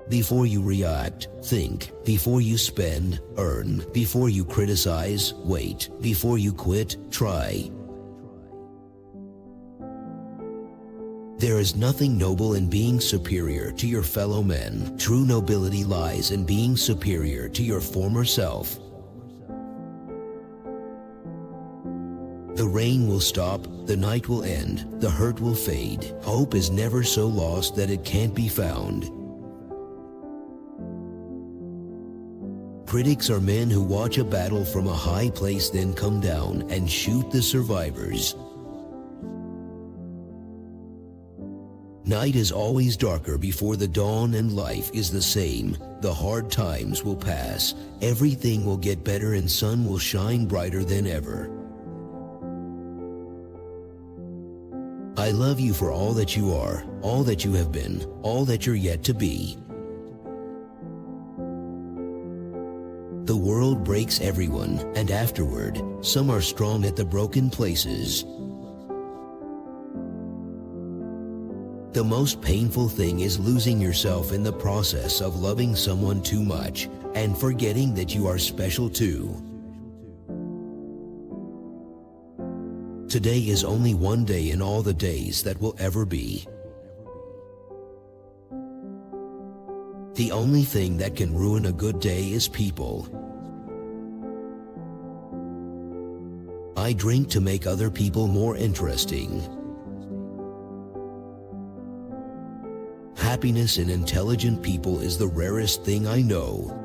Before you react, think. Before you spend, earn. Before you criticize, wait. Before you quit, try. There is nothing noble in being superior to your fellow men. True nobility lies in being superior to your former self. The rain will stop, the night will end, the hurt will fade. Hope is never so lost that it can't be found. Critics are men who watch a battle from a high place, then come down and shoot the survivors. Night is always darker before the dawn, and life is the same. The hard times will pass, everything will get better, and sun will shine brighter than ever. I love you for all that you are, all that you have been, all that you're yet to be. The world breaks everyone, and afterward, some are strong at the broken places. The most painful thing is losing yourself in the process of loving someone too much and forgetting that you are special too. Today is only one day in all the days that will ever be. The only thing that can ruin a good day is people. I drink to make other people more interesting. Happiness in intelligent people is the rarest thing I know.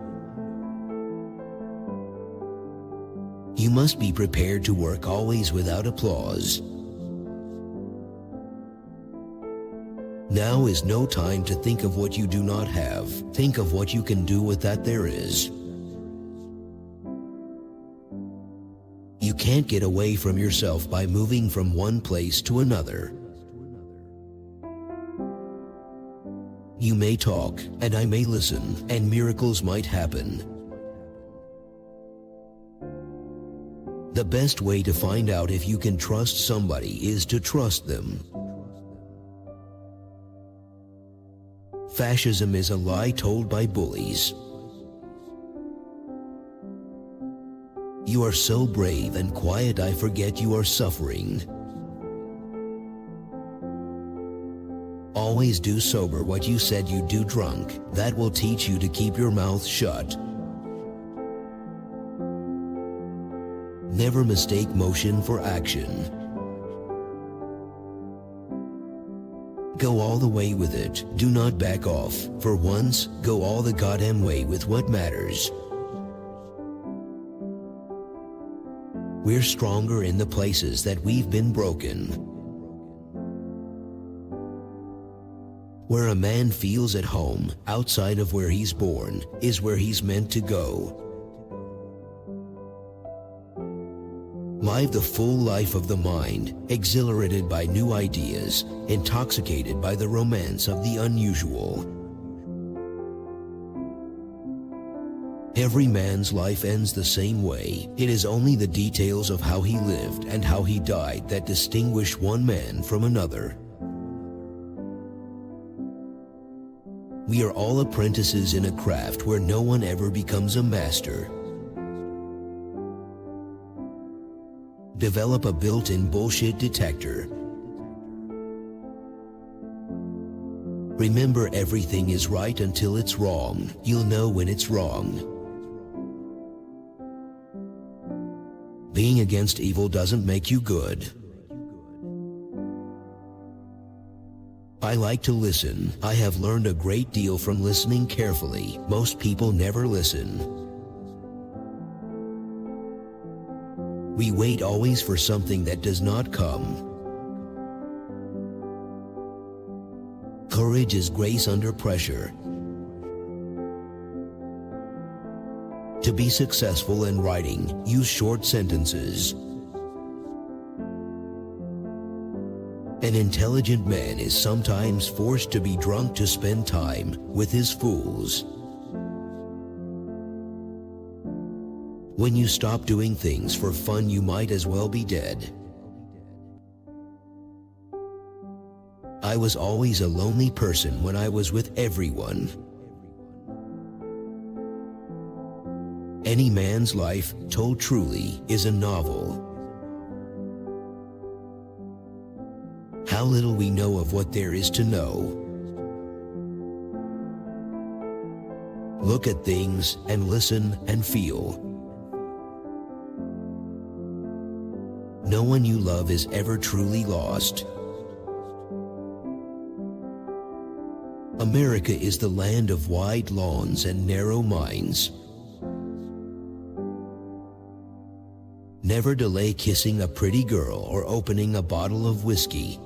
You must be prepared to work always without applause. Now is no time to think of what you do not have. Think of what you can do with that there is. You can't get away from yourself by moving from one place to another. You may talk, and I may listen, and miracles might happen. The best way to find out if you can trust somebody is to trust them. Fascism is a lie told by bullies. You are so brave and quiet, I forget you are suffering. Always do sober what you said you'd do drunk. That will teach you to keep your mouth shut. Never mistake motion for action. Go all the way with it. Do not back off. For once, go all the goddamn way with what matters. We're stronger in the places that we've been broken. Where a man feels at home, outside of where he's born, is where he's meant to go. Live the full life of the mind, exhilarated by new ideas, intoxicated by the romance of the unusual. Every man's life ends the same way. It is only the details of how he lived and how he died that distinguish one man from another. We are all apprentices in a craft where no one ever becomes a master. Develop a built-in bullshit detector. Remember, everything is right until it's wrong. You'll know when it's wrong. Being against evil doesn't make you good. I like to listen. I have learned a great deal from listening carefully. Most people never listen. We wait always for something that does not come. Courage is grace under pressure. To be successful in writing, use short sentences. An intelligent man is sometimes forced to be drunk to spend time with his fools. When you stop doing things for fun, you might as well be dead. I was always a lonely person when I was with everyone. Any man's life, told truly, is a novel. How little we know of what there is to know. Look at things and listen and feel. No one you love is ever truly lost. America is the land of wide lawns and narrow minds. Never delay kissing a pretty girl or opening a bottle of whiskey.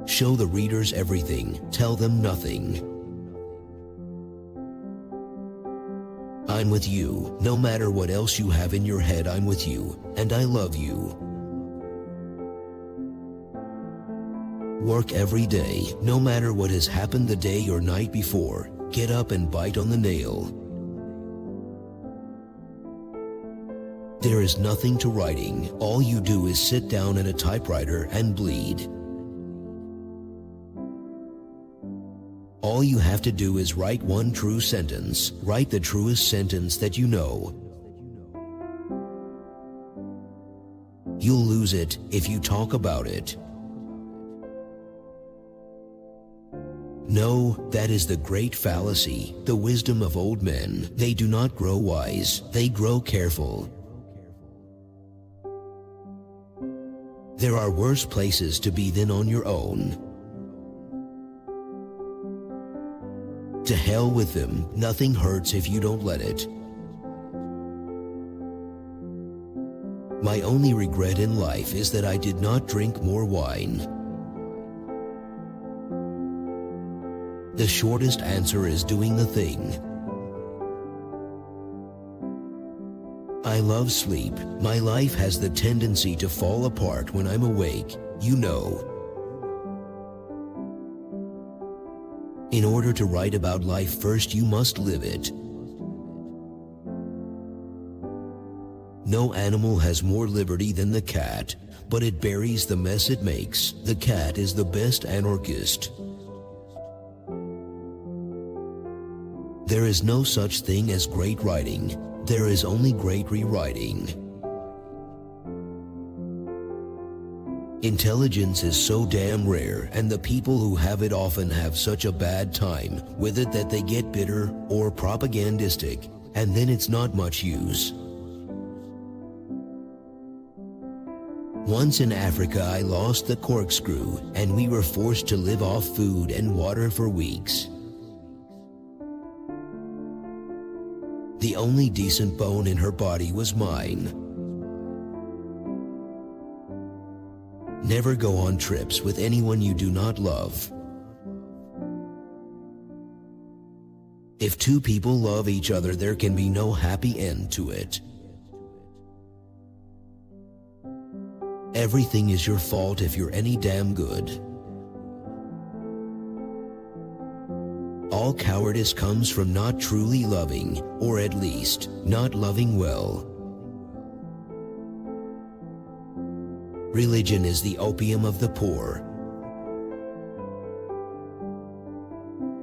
Show the readers everything, tell them nothing. I'm with you, no matter what else you have in your head, I'm with you, and I love you. Work every day, no matter what has happened the day or night before. Get up and bite on the nail. There is nothing to writing. All you do is sit down at a typewriter and bleed. All you have to do is write one true sentence. Write the truest sentence that you know. You'll lose it if you talk about it. No, that is the great fallacy, the wisdom of old men. They do not grow wise, they grow careful. There are worse places to be than on your own. To hell with them, nothing hurts if you don't let it. My only regret in life is that I did not drink more wine. The shortest answer is doing the thing. I love sleep. My life has the tendency to fall apart when I'm awake, you know. In order to write about life, first you must live it. No animal has more liberty than the cat, but it buries the mess it makes. The cat is the best anarchist. There is no such thing as great writing. There is only great rewriting. Intelligence is so damn rare, and the people who have it often have such a bad time with it that they get bitter or propagandistic, and then it's not much use. Once in Africa, I lost the corkscrew, and we were forced to live off food and water for weeks. The only decent bone in her body was mine. Never go on trips with anyone you do not love. If two people love each other, there can be no happy end to it. Everything is your fault if you're any damn good. All cowardice comes from not truly loving, or at least, not loving well. Religion is the opium of the poor.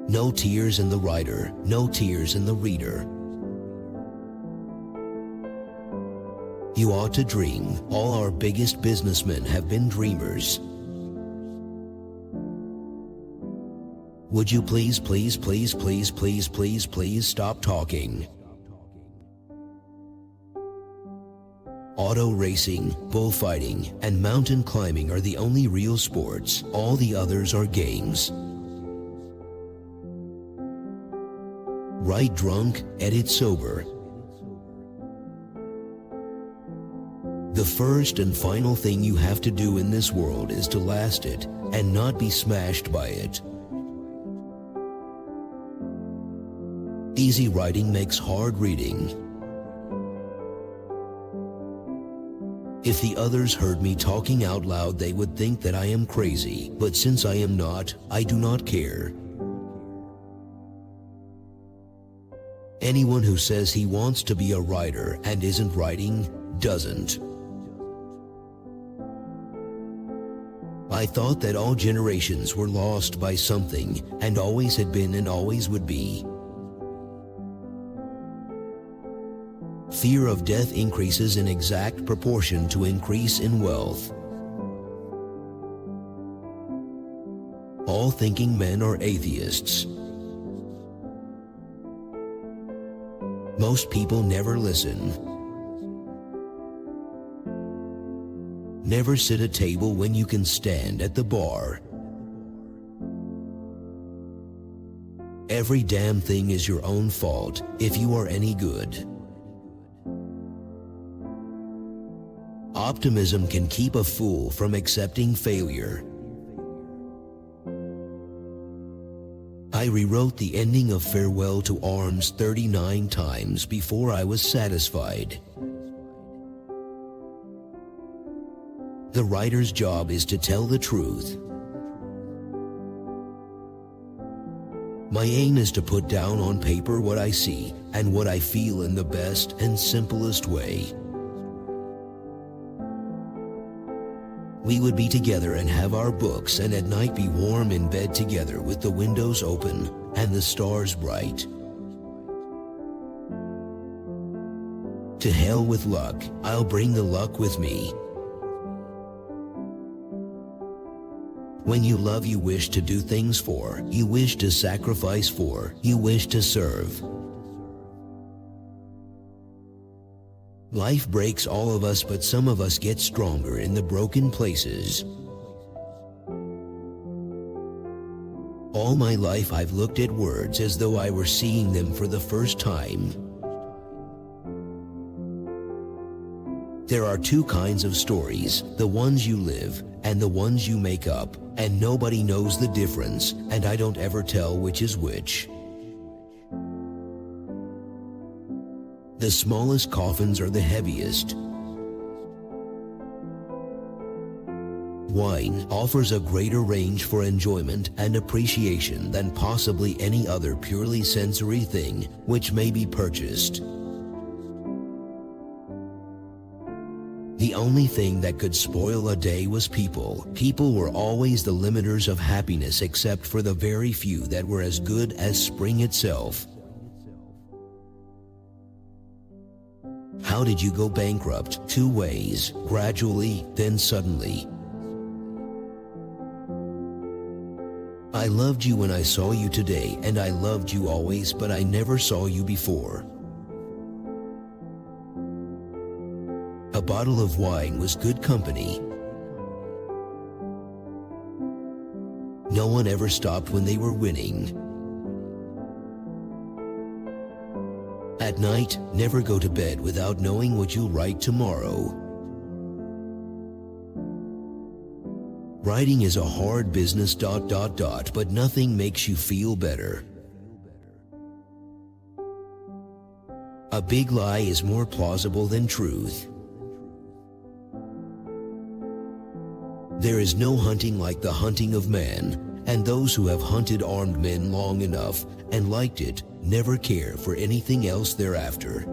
No tears in the writer, no tears in the reader. You ought to dream. All our biggest businessmen have been dreamers. Would you please stop talking? Auto racing, bullfighting, and mountain climbing are the only real sports. All the others are games. Write drunk, edit sober. The first and final thing you have to do in this world is to last it and not be smashed by it. Easy writing makes hard reading. If the others heard me talking out loud, they would think that I am crazy, but since I am not, I do not care. Anyone who says he wants to be a writer and isn't writing, doesn't. I thought that all generations were lost by something, and always had been and always would be. Fear of death increases in exact proportion to increase in wealth. All thinking men are atheists. Most people never listen. Never sit at table when you can stand at the bar. Every damn thing is your own fault if you are any good. Optimism can keep a fool from accepting failure. I rewrote the ending of Farewell to Arms 39 times before I was satisfied. The writer's job is to tell the truth. My aim is to put down on paper what I see and what I feel in the best and simplest way. We would be together and have our books, and at night be warm in bed together with the windows open and the stars bright. To hell with luck, I'll bring the luck with me. When you love, you wish to do things for, you wish to sacrifice for, you wish to serve. Life breaks all of us, but some of us get stronger in the broken places. All my life I've looked at words as though I were seeing them for the first time. There are two kinds of stories, the ones you live and the ones you make up, and nobody knows the difference, and I don't ever tell which is which. The smallest coffins are the heaviest. Wine offers a greater range for enjoyment and appreciation than possibly any other purely sensory thing which may be purchased. The only thing that could spoil a day was people. People were always the limiters of happiness, except for the very few that were as good as spring itself. How did you go bankrupt? 2 ways: gradually, then suddenly. I loved you when I saw you today, and I loved you always, but I never saw you before. A bottle of wine was good company. No one ever stopped when they were winning. At night, never go to bed without knowing what you'll write tomorrow. Writing is a hard business ... but nothing makes you feel better. A big lie is more plausible than truth. There is no hunting like the hunting of man, and those who have hunted armed men long enough and liked it never care for anything else thereafter.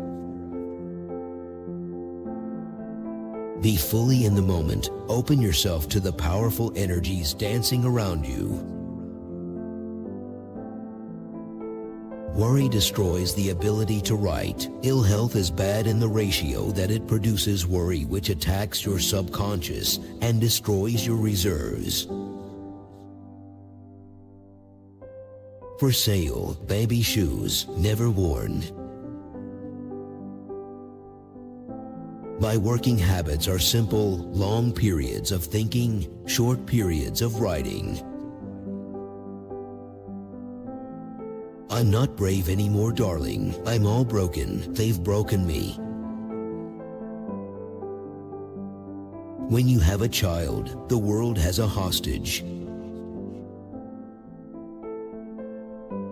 Be fully in the moment. Open yourself to the powerful energies dancing around you. Worry destroys the ability to write. Ill health is bad in the ratio that it produces worry, which attacks your subconscious and destroys your reserves. For sale, baby shoes, never worn. My working habits are simple, long periods of thinking, short periods of writing. I'm not brave anymore, darling. I'm all broken. They've broken me. When you have a child, the world has a hostage.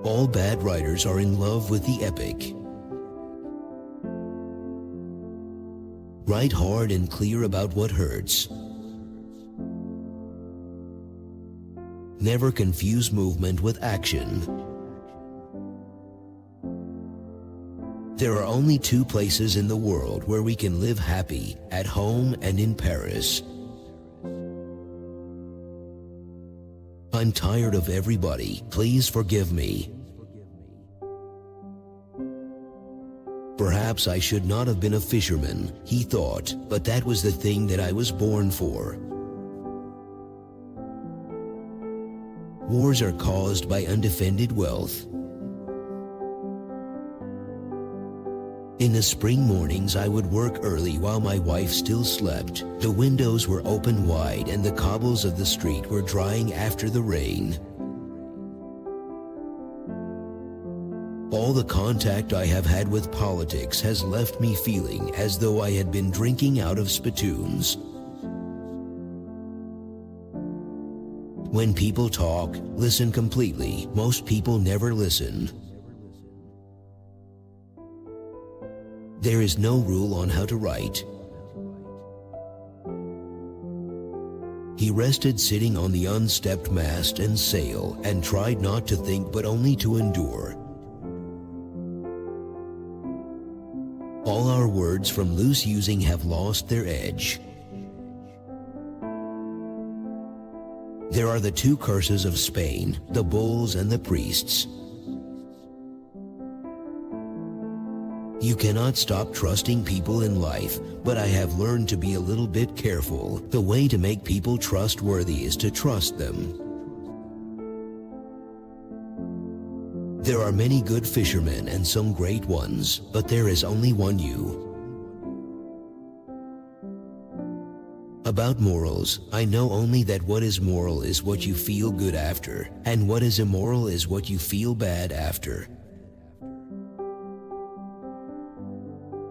All bad writers are in love with the epic. Write hard and clear about what hurts. Never confuse movement with action. There are only 2 places in the world where we can live happy, at home and in Paris. I'm tired of everybody. Please forgive me. Perhaps I should not have been a fisherman, he thought, but that was the thing that I was born for. Wars are caused by undefended wealth. In the spring mornings, I would work early while my wife still slept. The windows were open wide and the cobbles of the street were drying after the rain. All the contact I have had with politics has left me feeling as though I had been drinking out of spittoons. When people talk, listen completely. Most people never listen. There is no rule on how to write. He rested sitting on the unstepped mast and sail and tried not to think but only to endure. All our words from loose using have lost their edge. There are the two curses of Spain, the bulls and the priests. You cannot stop trusting people in life, but I have learned to be a little bit careful. The way to make people trustworthy is to trust them. There are many good fishermen and some great ones, but there is only one you. About morals, I know only that what is moral is what you feel good after, and what is immoral is what you feel bad after.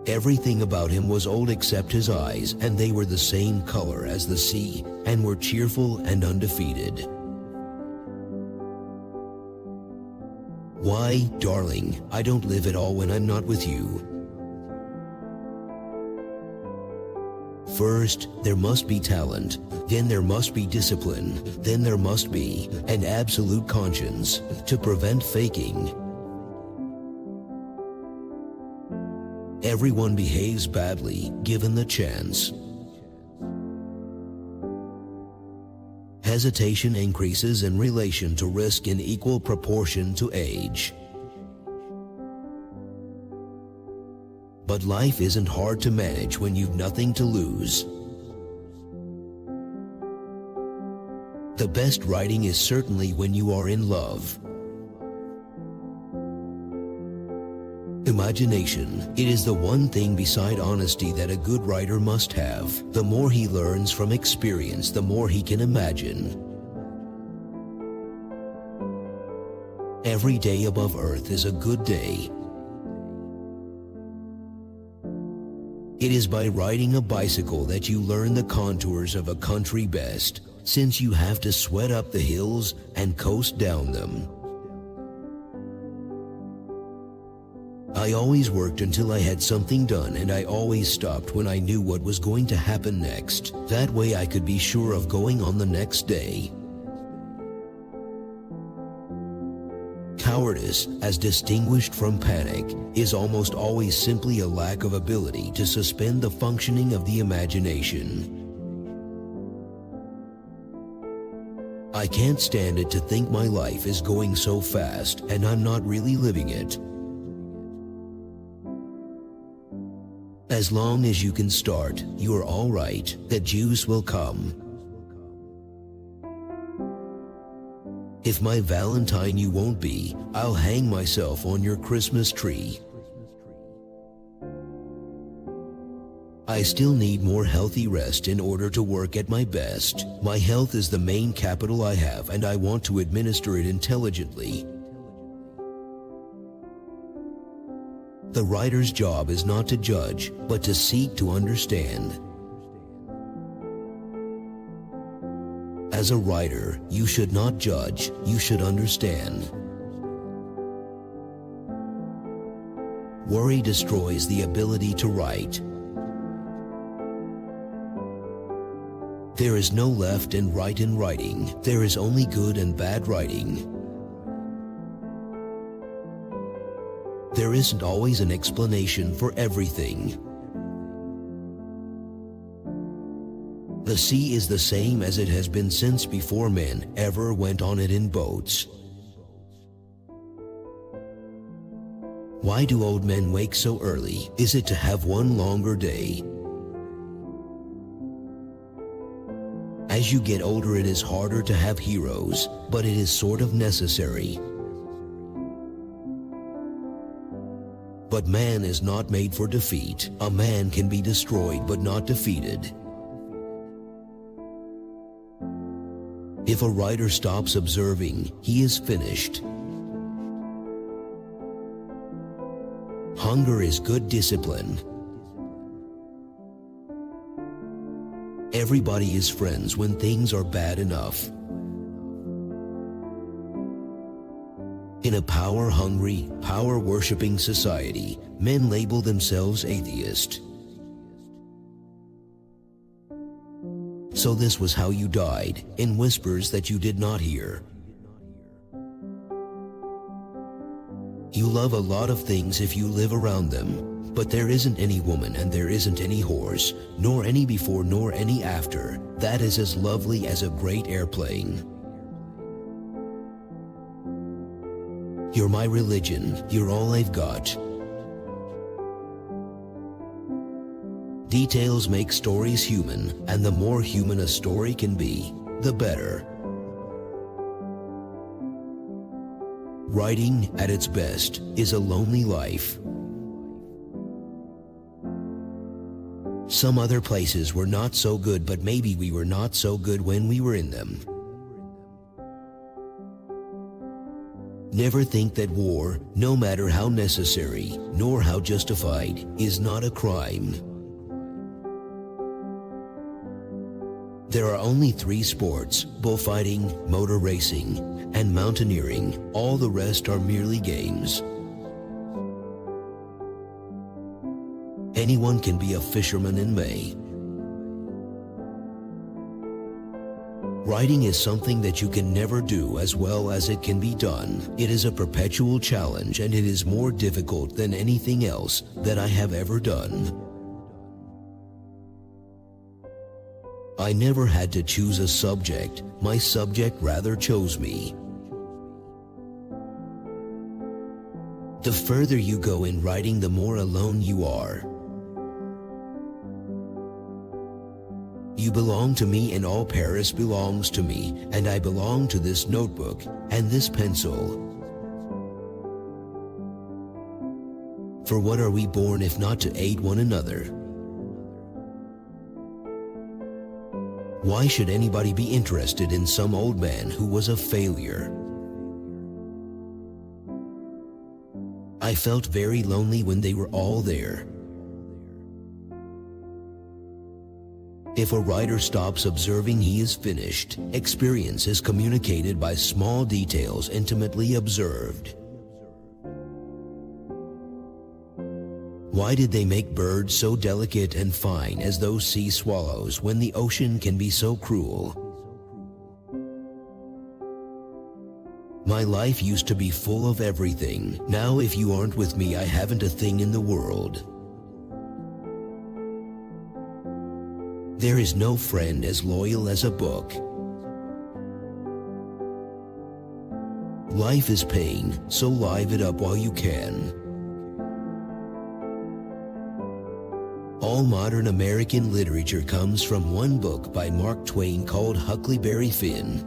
Everything about him was old except his eyes, and they were the same color as the sea, and were cheerful and undefeated. Why, darling, I don't live at all when I'm not with you. First, there must be talent, then there must be discipline, then there must be an absolute conscience to prevent faking. Everyone behaves badly, given the chance. Hesitation increases in relation to risk in equal proportion to age. But life isn't hard to manage when you've nothing to lose. The best writing is certainly when you are in love. Imagination. It is the one thing beside honesty that a good writer must have. The more he learns from experience, the more he can imagine. Every day above earth is a good day. It is by riding a bicycle that you learn the contours of a country best, since you have to sweat up the hills and coast down them. I always worked until I had something done, and I always stopped when I knew what was going to happen next. That way I could be sure of going on the next day. Cowardice, as distinguished from panic, is almost always simply a lack of ability to suspend the functioning of the imagination. I can't stand it to think my life is going so fast and I'm not really living it. As long as you can start, you are all right. The juice will come. If my Valentine you won't be, I'll hang myself on your Christmas tree. I still need more healthy rest in order to work at my best. My health is the main capital I have, and I want to administer it intelligently. The writer's job is not to judge, but to seek to understand. As a writer, you should not judge, you should understand. Worry destroys the ability to write. There is no left and right in writing. There is only good and bad writing. There isn't always an explanation for everything. The sea is the same as it has been since before men ever went on it in boats. Why do old men wake so early? Is it to have one longer day? As you get older, it is harder to have heroes, but it is sort of necessary. But man is not made for defeat. A man can be destroyed but not defeated. If a writer stops observing, he is finished. Hunger is good discipline. Everybody is friends when things are bad enough. In a power-hungry, power-worshipping society, men label themselves atheist. So this was how you died, in whispers that you did not hear. You love a lot of things if you live around them, but there isn't any woman and there isn't any horse, nor any before nor any after, that is as lovely as a great airplane. You're my religion, you're all I've got. Details make stories human, and the more human a story can be, the better. Writing, at its best, is a lonely life. Some other places were not so good, but maybe we were not so good when we were in them. Never think that war, no matter how necessary, nor how justified, is not a crime. There are only 3 sports: bullfighting, motor racing, and mountaineering. All the rest are merely games. Anyone can be a fisherman in May. Writing is something that you can never do as well as it can be done. It is a perpetual challenge, and it is more difficult than anything else that I have ever done. I never had to choose a subject. My subject rather chose me. The further you go in writing, the more alone you are. You belong to me, and all Paris belongs to me, and I belong to this notebook and this pencil. For what are we born if not to aid one another? Why should anybody be interested in some old man who was a failure? I felt very lonely when they were all there. If a writer stops observing, he is finished. Experience is communicated by small details intimately observed. Why did they make birds so delicate and fine as those sea swallows when the ocean can be so cruel? My life used to be full of everything. Now if you aren't with me, I haven't a thing in the world. There is no friend as loyal as a book. Life is pain, so live it up while you can. All modern American literature comes from one book by Mark Twain called Huckleberry Finn.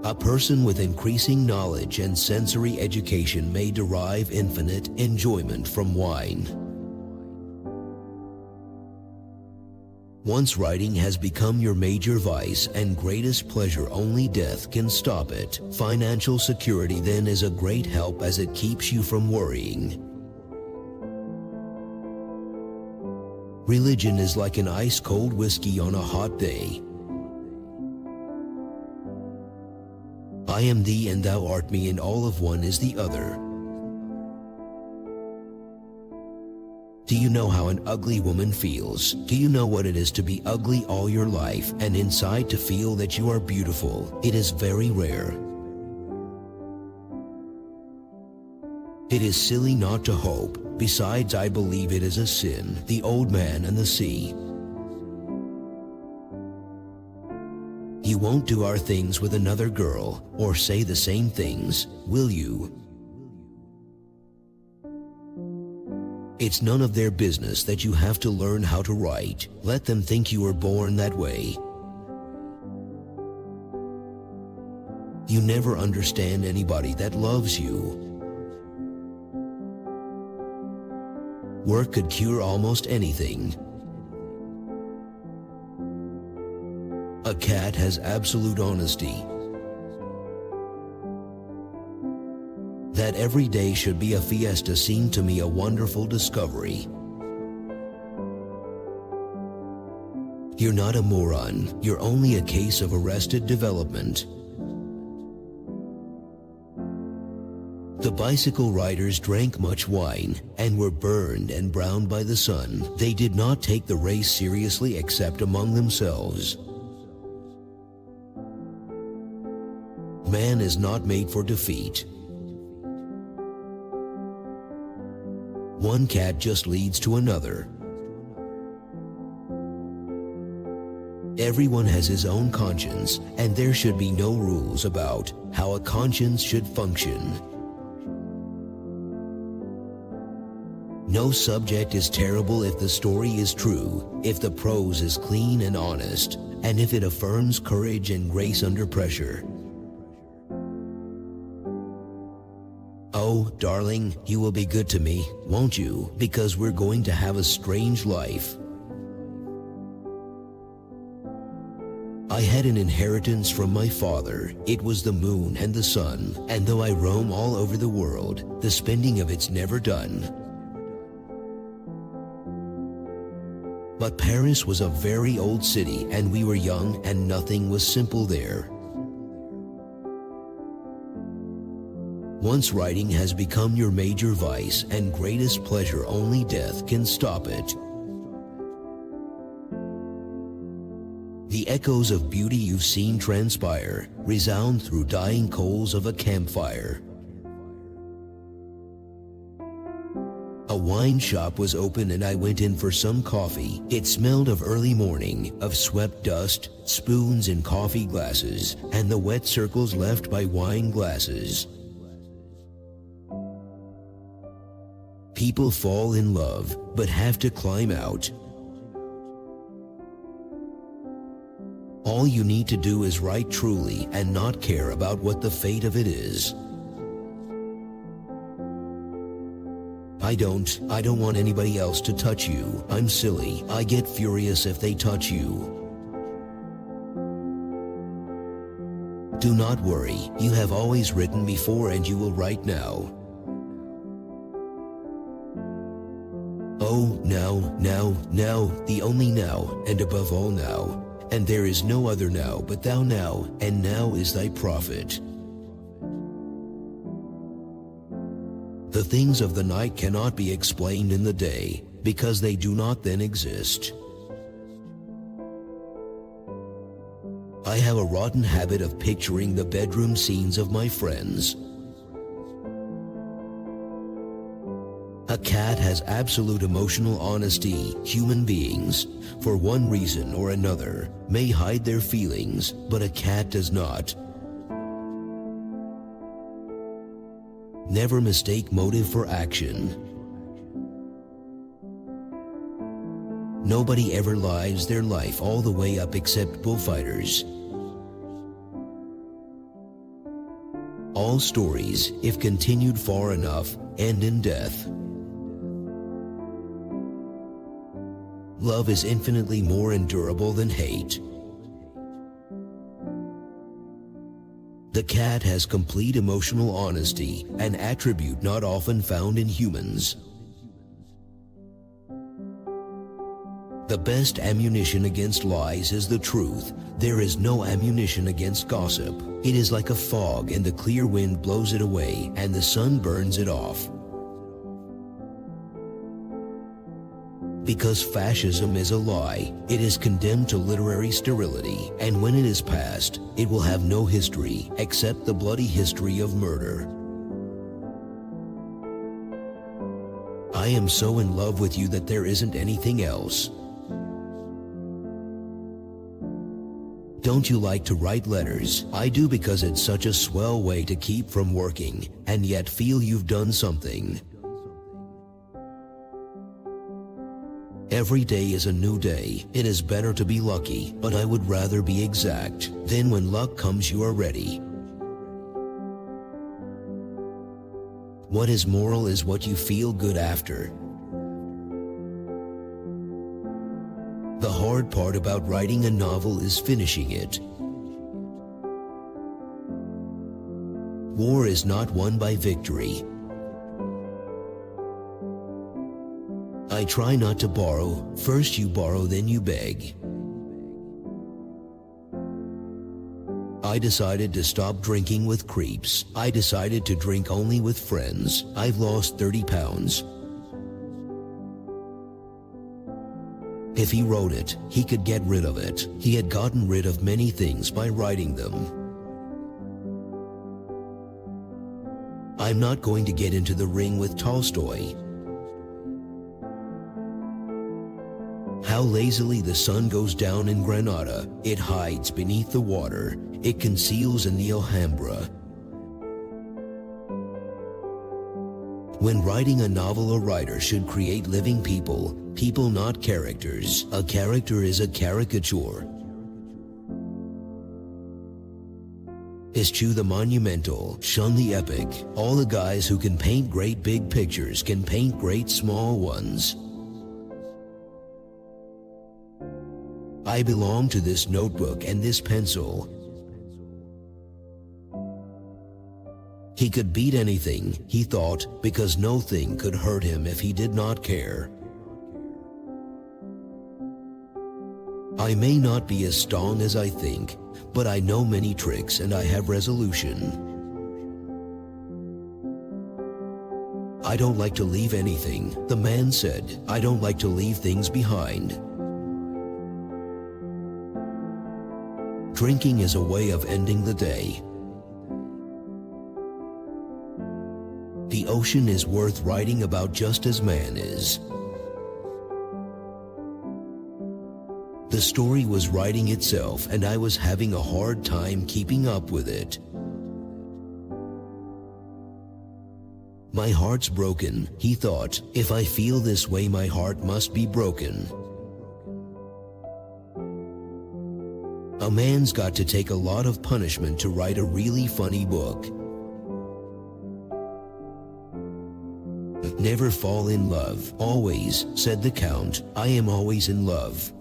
A person with increasing knowledge and sensory education may derive infinite enjoyment from wine. Once writing has become your major vice and greatest pleasure, only death can stop it. Financial security then is a great help as it keeps you from worrying. Religion is like an ice-cold whiskey on a hot day. I am thee and thou art me, and all of one is the other. Do you know how an ugly woman feels? Do you know what it is to be ugly all your life and inside to feel that you are beautiful? It is very rare. It is silly not to hope. Besides, I believe it is a sin. The Old Man and the Sea. You won't do our things with another girl or say the same things, will you? It's none of their business that you have to learn how to write. Let them think you were born that way. You never understand anybody that loves you. Work could cure almost anything. A cat has absolute honesty. That every day should be a fiesta seemed to me a wonderful discovery. You're not a moron, you're only a case of arrested development. The bicycle riders drank much wine and were burned and browned by the sun. They did not take the race seriously except among themselves. Man is not made for defeat. One cat just leads to another. Everyone has his own conscience, and there should be no rules about how a conscience should function. No subject is terrible if the story is true, if the prose is clean and honest, and if it affirms courage and grace under pressure. Oh, darling, you will be good to me, won't you? Because we're going to have a strange life. I had an inheritance from my father. It was the moon and the sun, and though I roam all over the world, the spending of it's never done. But Paris was a very old city, and we were young, and nothing was simple there. Once writing has become your major vice and greatest pleasure, only death can stop it. The echoes of beauty you've seen transpire resound through dying coals of a campfire. A wine shop was open and I went in for some coffee. It smelled of early morning, of swept dust, spoons in coffee glasses, and the wet circles left by wine glasses. People fall in love, but have to climb out. All you need to do is write truly and not care about what the fate of it is. I don't want anybody else to touch you. I'm silly. I get furious if they touch you. Do not worry. You have always written before and you will write now. Oh, now, the only now, and above all now. And there is no other now but thou now, and now is thy prophet. The things of the night cannot be explained in the day, because they do not then exist. I have a rotten habit of picturing the bedroom scenes of my friends. A cat has absolute emotional honesty. Human beings, for one reason or another, may hide their feelings, but a cat does not. Never mistake motive for action. Nobody ever lives their life all the way up except bullfighters. All stories, if continued far enough, end in death. Love is infinitely more endurable than hate. The cat has complete emotional honesty, an attribute not often found in humans. The best ammunition against lies is the truth. There is no ammunition against gossip. It is like a fog, and the clear wind blows it away, and the sun burns it off. Because fascism is a lie, it is condemned to literary sterility, and when it is past, it will have no history except the bloody history of murder. I am so in love with you that there isn't anything else. Don't you like to write letters? I do, because it's such a swell way to keep from working and yet feel you've done something. Every day is a new day. It is better to be lucky, but I would rather be exact. Then when luck comes, you are ready. What is moral is what you feel good after. The hard part about writing a novel is finishing it. War is not won by victory. I try not to borrow. First you borrow, then you beg. I decided to stop drinking with creeps. I decided to drink only with friends. I've lost 30 pounds. If he wrote it, he could get rid of it. He had gotten rid of many things by writing them. I'm not going to get into the ring with Tolstoy. How lazily the sun goes down in Granada. It hides beneath the water. It conceals in the Alhambra. When writing a novel, a writer should create living people, people not characters. A character is a caricature. Eschew the monumental, shun the epic. All the guys who can paint great big pictures can paint great small ones. I belong to this notebook and this pencil. He could beat anything, he thought, because no thing could hurt him if he did not care. I may not be as strong as I think, but I know many tricks and I have resolution. I don't like to leave anything, the man said. I don't like to leave things behind. Drinking is a way of ending the day. The ocean is worth writing about just as man is. The story was writing itself, and I was having a hard time keeping up with it. My heart's broken, he thought. If I feel this way, my heart must be broken. A man's got to take a lot of punishment to write a really funny book. Never fall in love. Always, said the Count. I am always in love.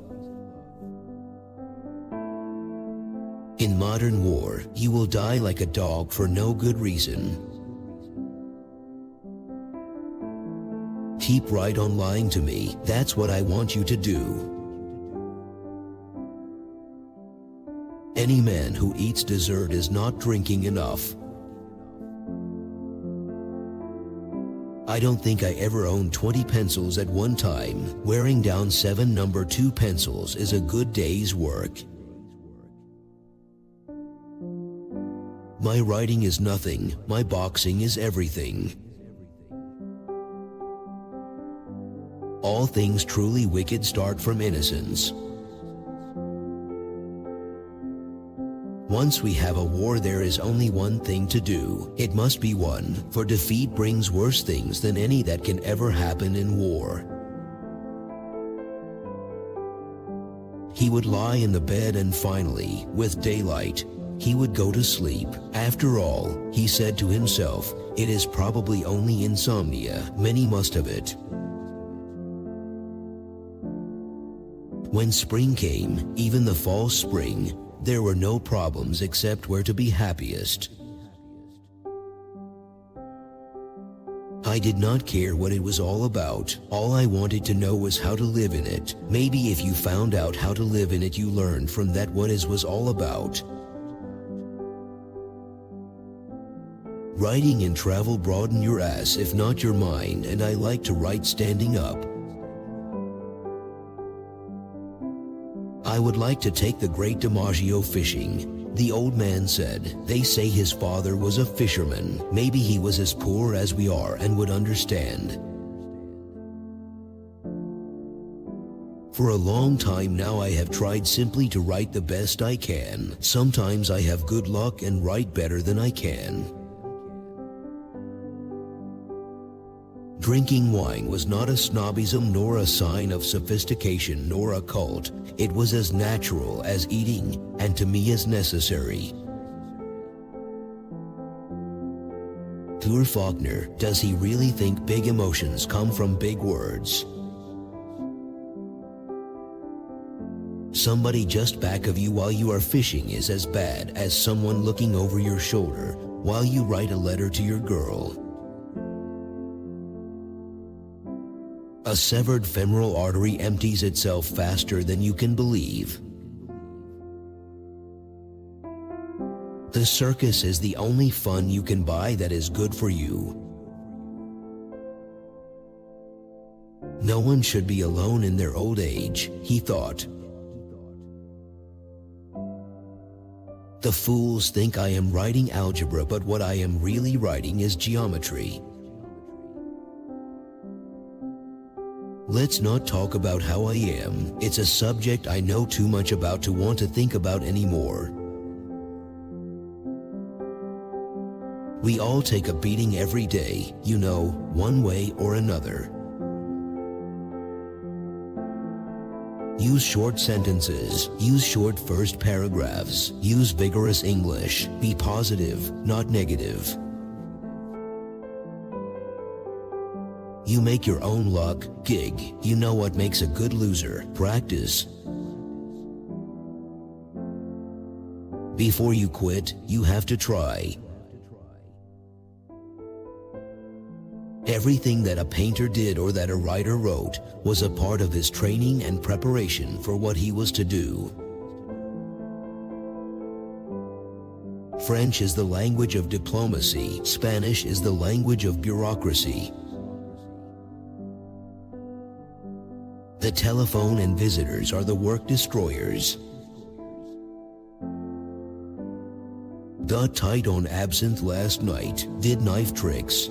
In modern war, you will die like a dog for no good reason. Keep right on lying to me. That's what I want you to do. Any man who eats dessert is not drinking enough. I don't think I ever owned 20 pencils at one time. Wearing down 7 number 2 pencils is a good day's work. My writing is nothing. My boxing is everything. All things truly wicked start from innocence. Once we have a war, there is only one thing to do. It must be won, for defeat brings worse things than any that can ever happen in war. He would lie in the bed and finally, with daylight, he would go to sleep. After all, he said to himself, it is probably only insomnia. Many must have it. When spring came, even the false spring, there were no problems except where to be happiest. I did not care what it was all about. All I wanted to know was how to live in it. Maybe if you found out how to live in it, you learned from that what it was all about. Writing and travel broaden your ass, if not your mind, and I like to write standing up. I would like to take the great DiMaggio fishing. The old man said, they say his father was a fisherman. Maybe he was as poor as we are and would understand. For a long time now I have tried simply to write the best I can. Sometimes I have good luck and write better than I can. Drinking wine was not a snobism nor a sign of sophistication nor a cult. It was as natural as eating and to me as necessary. Poor Faulkner, does he really think big emotions come from big words? Somebody just back of you while you are fishing is as bad as someone looking over your shoulder while you write a letter to your girl. A severed femoral artery empties itself faster than you can believe. The circus is the only fun you can buy that is good for you. No one should be alone in their old age, he thought. The fools think I am writing algebra, but what I am really writing is geometry. Let's not talk about how I am. It's a subject I know too much about to want to think about anymore. We all take a beating every day, you know, one way or another. Use short sentences. Use short first paragraphs. Use vigorous English. Be positive, not negative. You make your own luck. Gig. You know what makes a good loser. Practice. Before you quit, you have to try. Everything that a painter did or that a writer wrote was a part of his training and preparation for what he was to do. French is the language of diplomacy. Spanish is the language of bureaucracy. The telephone and visitors are the work destroyers. Got tight on absinthe last night. Did knife tricks.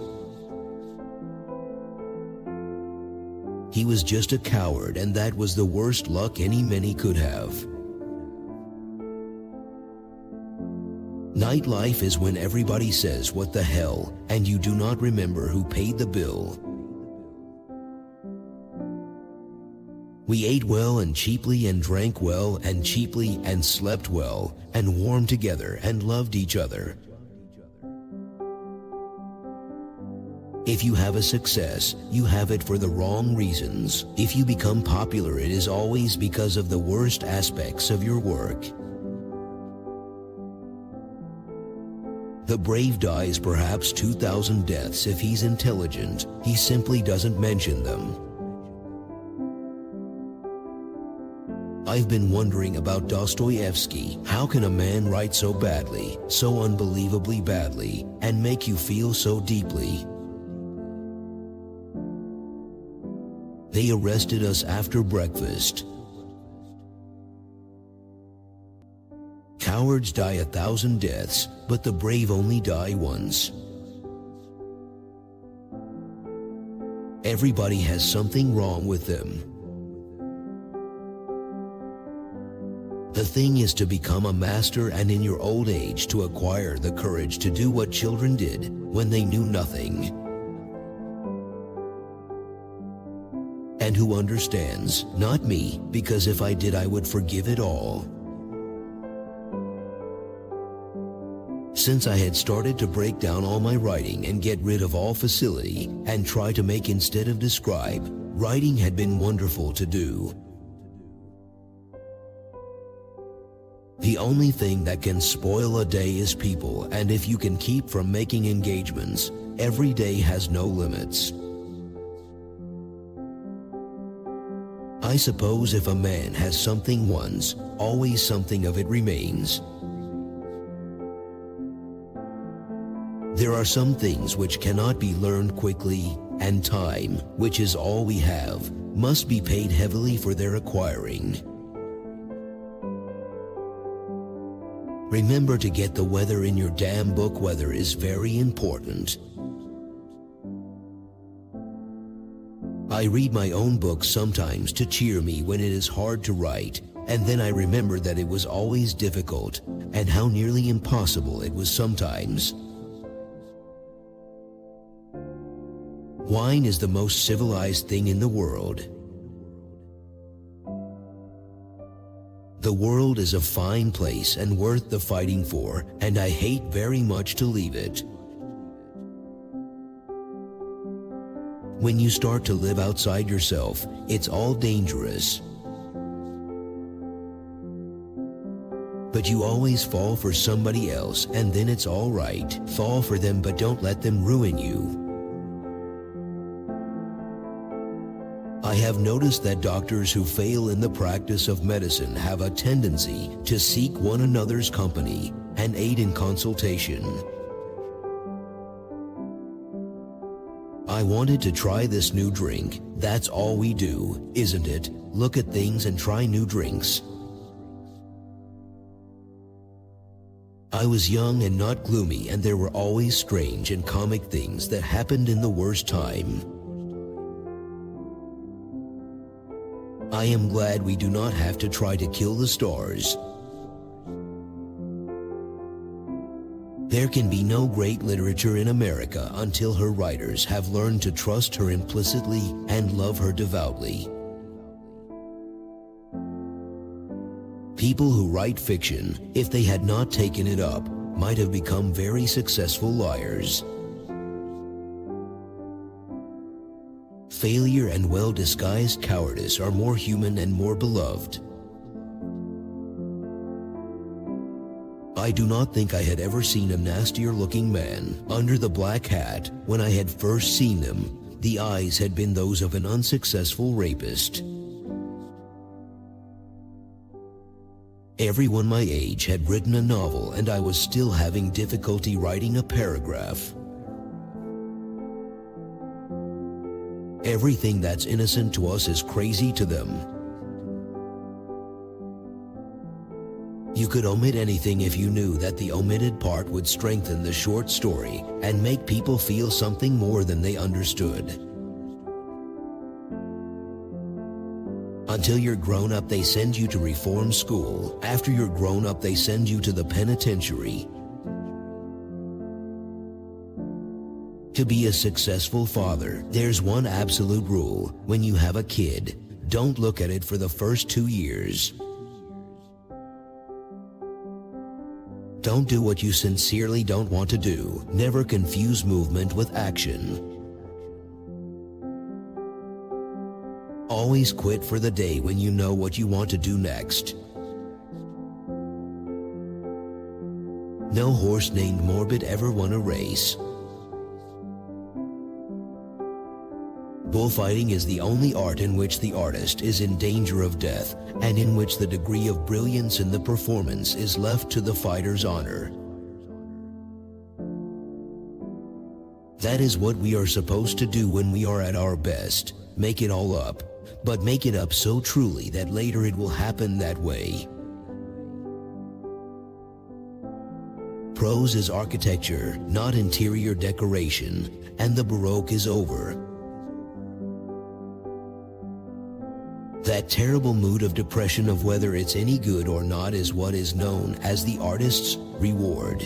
He was just a coward, and that was the worst luck any many could have. Nightlife is when everybody says what the hell, and you do not remember who paid the bill. We ate well and cheaply and drank well and cheaply and slept well and warmed together and loved each other. If you have a success, you have it for the wrong reasons. If you become popular, it is always because of the worst aspects of your work. The brave dies perhaps 2,000 deaths if he's intelligent. He simply doesn't mention them. I've been wondering about Dostoevsky. How can a man write so badly, so unbelievably badly, and make you feel so deeply? They arrested us after breakfast. Cowards die 1,000 deaths, but the brave only die once. Everybody has something wrong with them. The thing is to become a master, and in your old age to acquire the courage to do what children did when they knew nothing. And who understands? Not me, because if I did I would forgive it all. Since I had started to break down all my writing and get rid of all facility and try to make instead of describe, writing had been wonderful to do. The only thing that can spoil a day is people, and if you can keep from making engagements, every day has no limits. I suppose if a man has something once, always something of it remains. There are some things which cannot be learned quickly, and time, which is all we have, must be paid heavily for their acquiring. Remember to get the weather in your damn book. Weather is very important. I read my own books sometimes to cheer me when it is hard to write, and then I remember that it was always difficult, and how nearly impossible it was sometimes. Wine is the most civilized thing in the world. The world is a fine place and worth the fighting for, and I hate very much to leave it. When you start to live outside yourself, it's all dangerous. But you always fall for somebody else, and then it's all right. Fall for them, but don't let them ruin you. I have noticed that doctors who fail in the practice of medicine have a tendency to seek one another's company and aid in consultation. I wanted to try this new drink. That's all we do, isn't it? Look at things and try new drinks. I was young and not gloomy, and there were always strange and comic things that happened in the worst time. I am glad we do not have to try to kill the stars. There can be no great literature in America until her writers have learned to trust her implicitly and love her devoutly. People who write fiction, if they had not taken it up, might have become very successful liars. Failure and well-disguised cowardice are more human and more beloved. I do not think I had ever seen a nastier-looking man under the black hat. When I had first seen them, the eyes had been those of an unsuccessful rapist. Everyone my age had written a novel, and I was still having difficulty writing a paragraph. Everything that's innocent to us is crazy to them. You could omit anything if you knew that the omitted part would strengthen the short story and make people feel something more than they understood. Until you're grown up, they send you to reform school. After you're grown up, they send you to the penitentiary. To be a successful father, there's one absolute rule. When you have a kid, don't look at it for the first 2 years. Don't do what you sincerely don't want to do. Never confuse movement with action. Always quit for the day when you know what you want to do next. No horse named Morbid ever won a race. Bullfighting is the only art in which the artist is in danger of death, and in which the degree of brilliance in the performance is left to the fighter's honor. That is what we are supposed to do when we are at our best. Make it all up, but make it up so truly that later it will happen that way. Prose is architecture, not interior decoration, and the Baroque is over. That terrible mood of depression of whether it's any good or not is what is known as the artist's reward.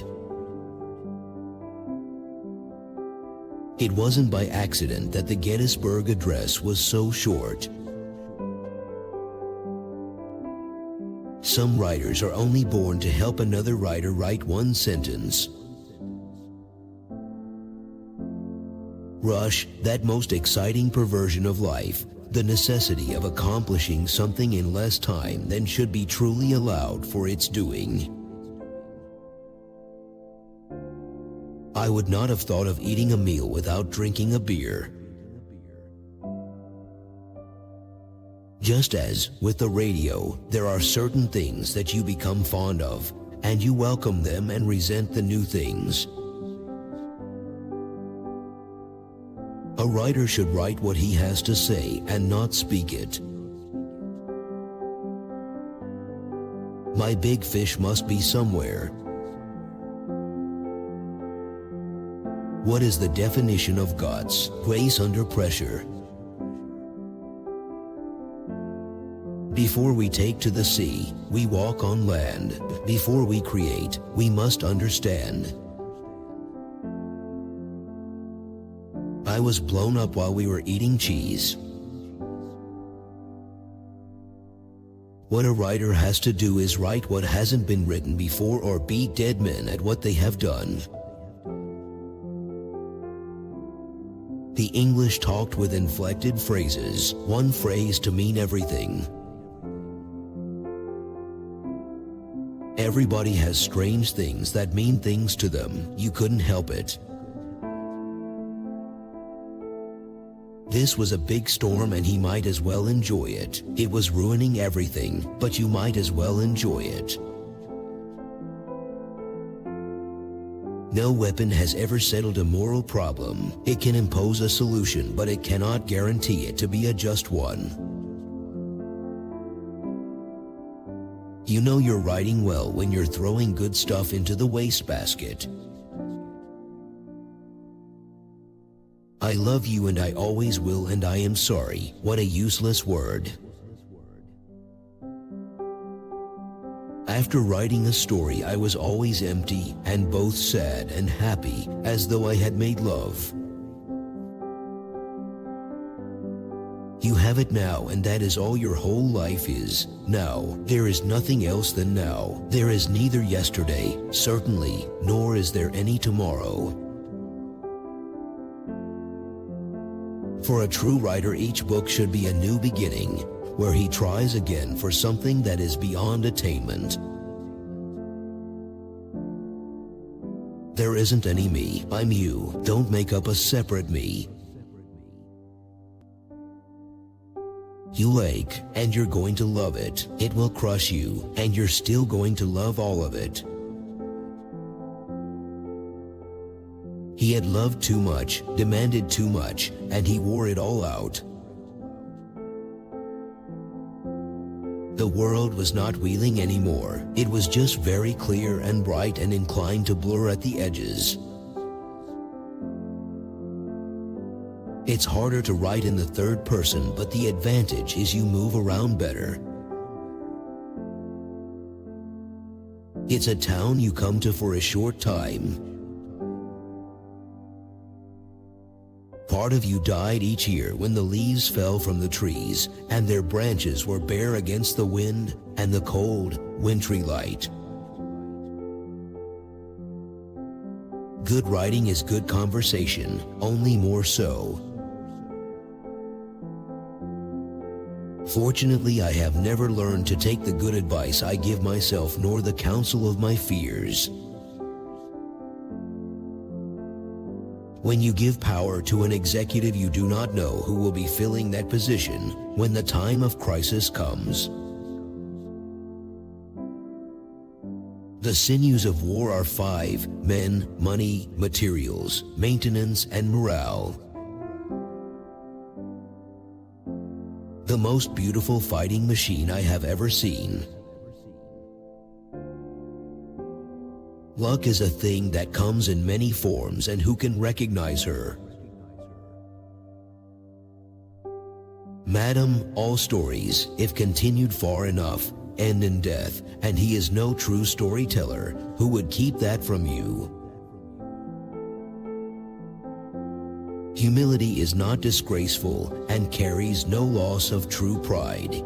It wasn't by accident that the Gettysburg Address was so short. Some writers are only born to help another writer write one sentence. Rush, that most exciting perversion of life, the necessity of accomplishing something in less time than should be truly allowed for its doing. I would not have thought of eating a meal without drinking a beer. Just as, with the radio, there are certain things that you become fond of, and you welcome them and resent the new things. A writer should write what he has to say and not speak it. My big fish must be somewhere. What is the definition of guts? Grace under pressure. Before we take to the sea, we walk on land. Before we create, we must understand. I was blown up while we were eating cheese. What a writer has to do is write what hasn't been written before or beat dead men at what they have done. The English talked with inflected phrases, one phrase to mean everything. Everybody has strange things that mean things to them. You couldn't help it. This was a big storm and he might as well enjoy it. It was ruining everything, but you might as well enjoy it. No weapon has ever settled a moral problem. It can impose a solution, but it cannot guarantee it to be a just one. You know you're writing well when you're throwing good stuff into the wastebasket. I love you and I always will and I am sorry. What a useless word. After writing a story, I was always empty and both sad and happy, as though I had made love. You have it now, and that is all your whole life is. Now, there is nothing else than now. There is neither yesterday, certainly, nor is there any tomorrow. For a true writer, each book should be a new beginning, where he tries again for something that is beyond attainment. There isn't any me. I'm you. Don't make up a separate me. You ache, and you're going to love it. It will crush you, and you're still going to love all of it. He had loved too much, demanded too much, and he wore it all out. The world was not wheeling anymore. It was just very clear and bright and inclined to blur at the edges. It's harder to write in the third person, but the advantage is you move around better. It's a town you come to for a short time. Part of you died each year when the leaves fell from the trees and their branches were bare against the wind and the cold, wintry light. Good writing is good conversation, only more so. Fortunately, I have never learned to take the good advice I give myself nor the counsel of my fears. When you give power to an executive, you do not know who will be filling that position when the time of crisis comes. The sinews of war are 5: men, money, materials, maintenance, and morale. The most beautiful fighting machine I have ever seen. Luck is a thing that comes in many forms, and who can recognize her? Madam, all stories, if continued far enough, end in death, and he is no true storyteller who would keep that from you. Humility is not disgraceful and carries no loss of true pride.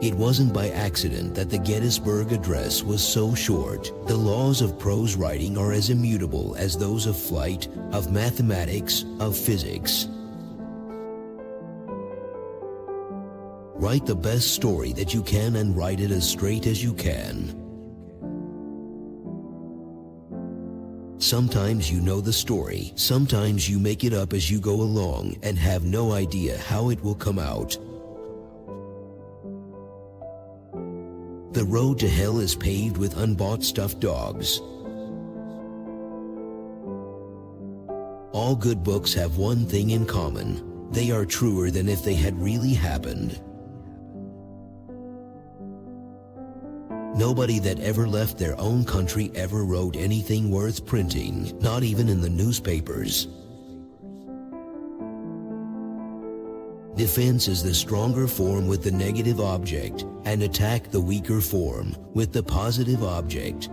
It wasn't by accident that the Gettysburg Address was so short. The laws of prose writing are as immutable as those of flight, of mathematics, of physics. Write the best story that you can and write it as straight as you can. Sometimes you know the story, sometimes you make it up as you go along and have no idea how it will come out. The road to hell is paved with unbought stuffed dogs. All good books have one thing in common. They are truer than if they had really happened. Nobody that ever left their own country ever wrote anything worth printing, not even in the newspapers. Defense is the stronger form with the negative object, and attack the weaker form with the positive object.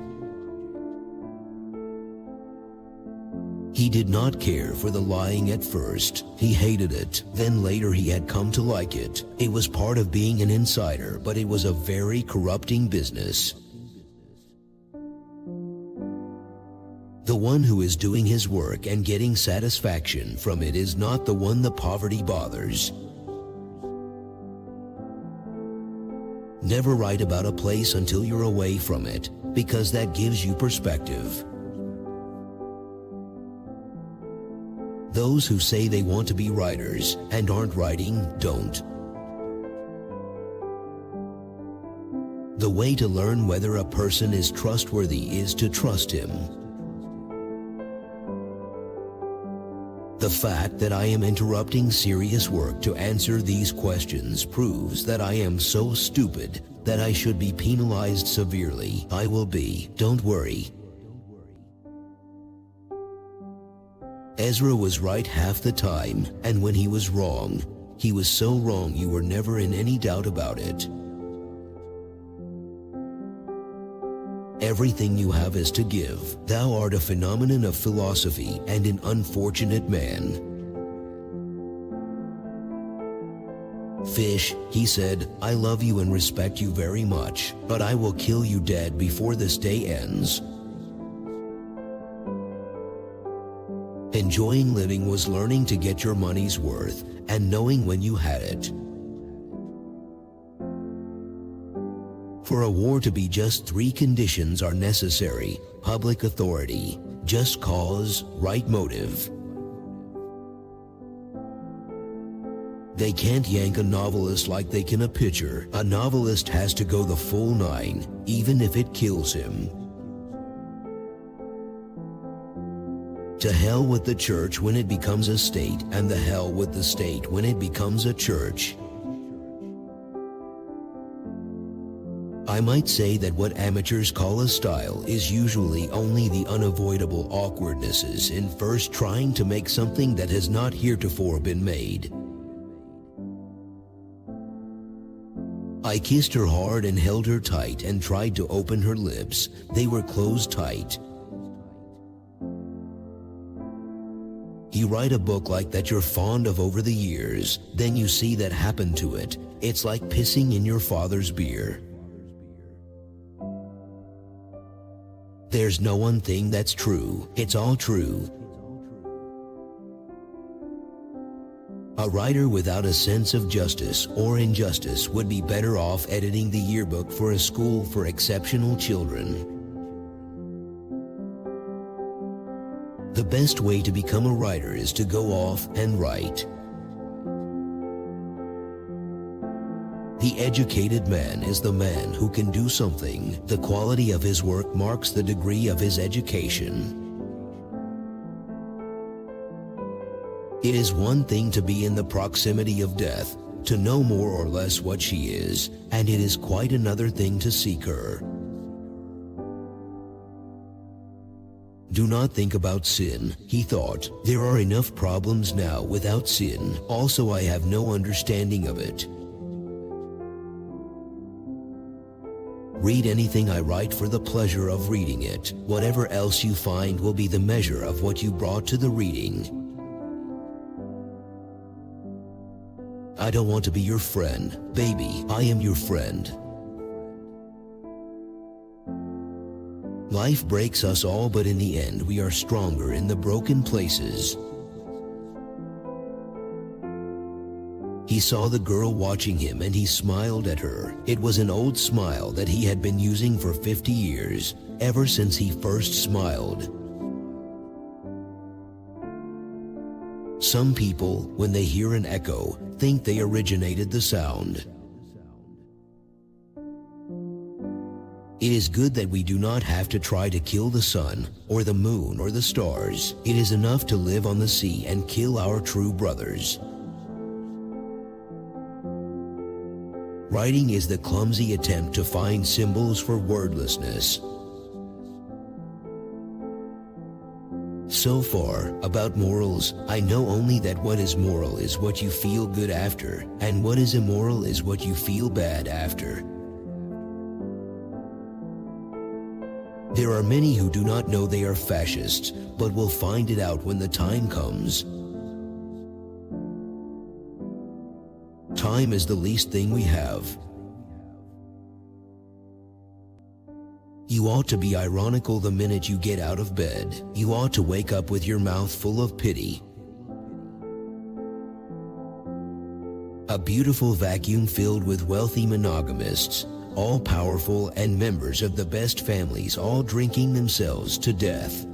He did not care for the lying at first. He hated it. Then later he had come to like it. It was part of being an insider, but it was a very corrupting business. The one who is doing his work and getting satisfaction from it is not the one the poverty bothers. Never write about a place until you're away from it, because that gives you perspective. Those who say they want to be writers and aren't writing, don't. The way to learn whether a person is trustworthy is to trust him. The fact that I am interrupting serious work to answer these questions proves that I am so stupid that I should be penalized severely. I will be, don't worry. Ezra was right half the time, and when he was wrong, he was so wrong you were never in any doubt about it. Everything you have is to give. Thou art a phenomenon of philosophy and an unfortunate man. Fish, he said, I love you and respect you very much, but I will kill you dead before this day ends. Enjoying living was learning to get your money's worth and knowing when you had it. For a war to be just 3 conditions are necessary: public authority, just cause, right motive. They can't yank a novelist like they can a pitcher. A novelist has to go the full 9, even if it kills him. To hell with the church when it becomes a state, and the hell with the state when it becomes a church. I might say that what amateurs call a style is usually only the unavoidable awkwardnesses in first trying to make something that has not heretofore been made. I kissed her hard and held her tight and tried to open her lips. They were closed tight. You write a book like that you're fond of over the years, then you see that happen to it. It's like pissing in your father's beer. There's no one thing that's true. It's all true. A writer without a sense of justice or injustice would be better off editing the yearbook for a school for exceptional children. The best way to become a writer is to go off and write. The educated man is the man who can do something. The quality of his work marks the degree of his education. It is one thing to be in the proximity of death, to know more or less what she is, and it is quite another thing to seek her. Do not think about sin, he thought. There are enough problems now without sin. Also, I have no understanding of it. Read anything I write for the pleasure of reading it. Whatever else you find will be the measure of what you brought to the reading. I don't want to be your friend. Baby, I am your friend. Life breaks us all, but in the end we are stronger in the broken places. He saw the girl watching him and he smiled at her. It was an old smile that he had been using for 50 years, ever since he first smiled. Some people, when they hear an echo, think they originated the sound. It is good that we do not have to try to kill the sun, or the moon, or the stars. It is enough to live on the sea and kill our true brothers. Writing is the clumsy attempt to find symbols for wordlessness. So far, about morals, I know only that what is moral is what you feel good after, and what is immoral is what you feel bad after. There are many who do not know they are fascists, but will find it out when the time comes. Time is the least thing we have. You ought to be ironical the minute you get out of bed. You ought to wake up with your mouth full of pity. A beautiful vacuum filled with wealthy monogamists, all powerful and members of the best families, all drinking themselves to death.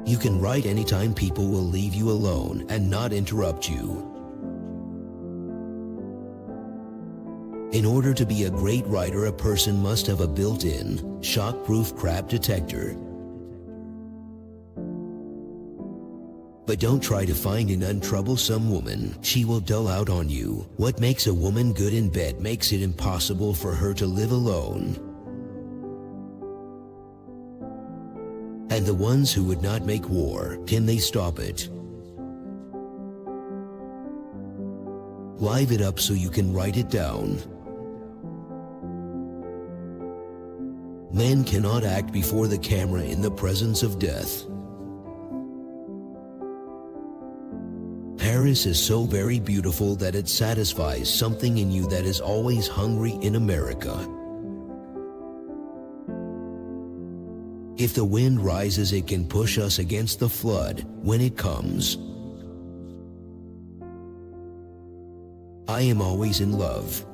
You can write anytime people will leave you alone and not interrupt you. In order to be a great writer, a person must have a built-in, shock-proof crap detector. But don't try to find an untroublesome woman. She will dull out on you. What makes a woman good in bed makes it impossible for her to live alone. And the ones who would not make war, can they stop it? Live it up so you can write it down. Men cannot act before the camera in the presence of death. Paris is so very beautiful that it satisfies something in you that is always hungry in America. If the wind rises, it can push us against the flood when it comes. I am always in love.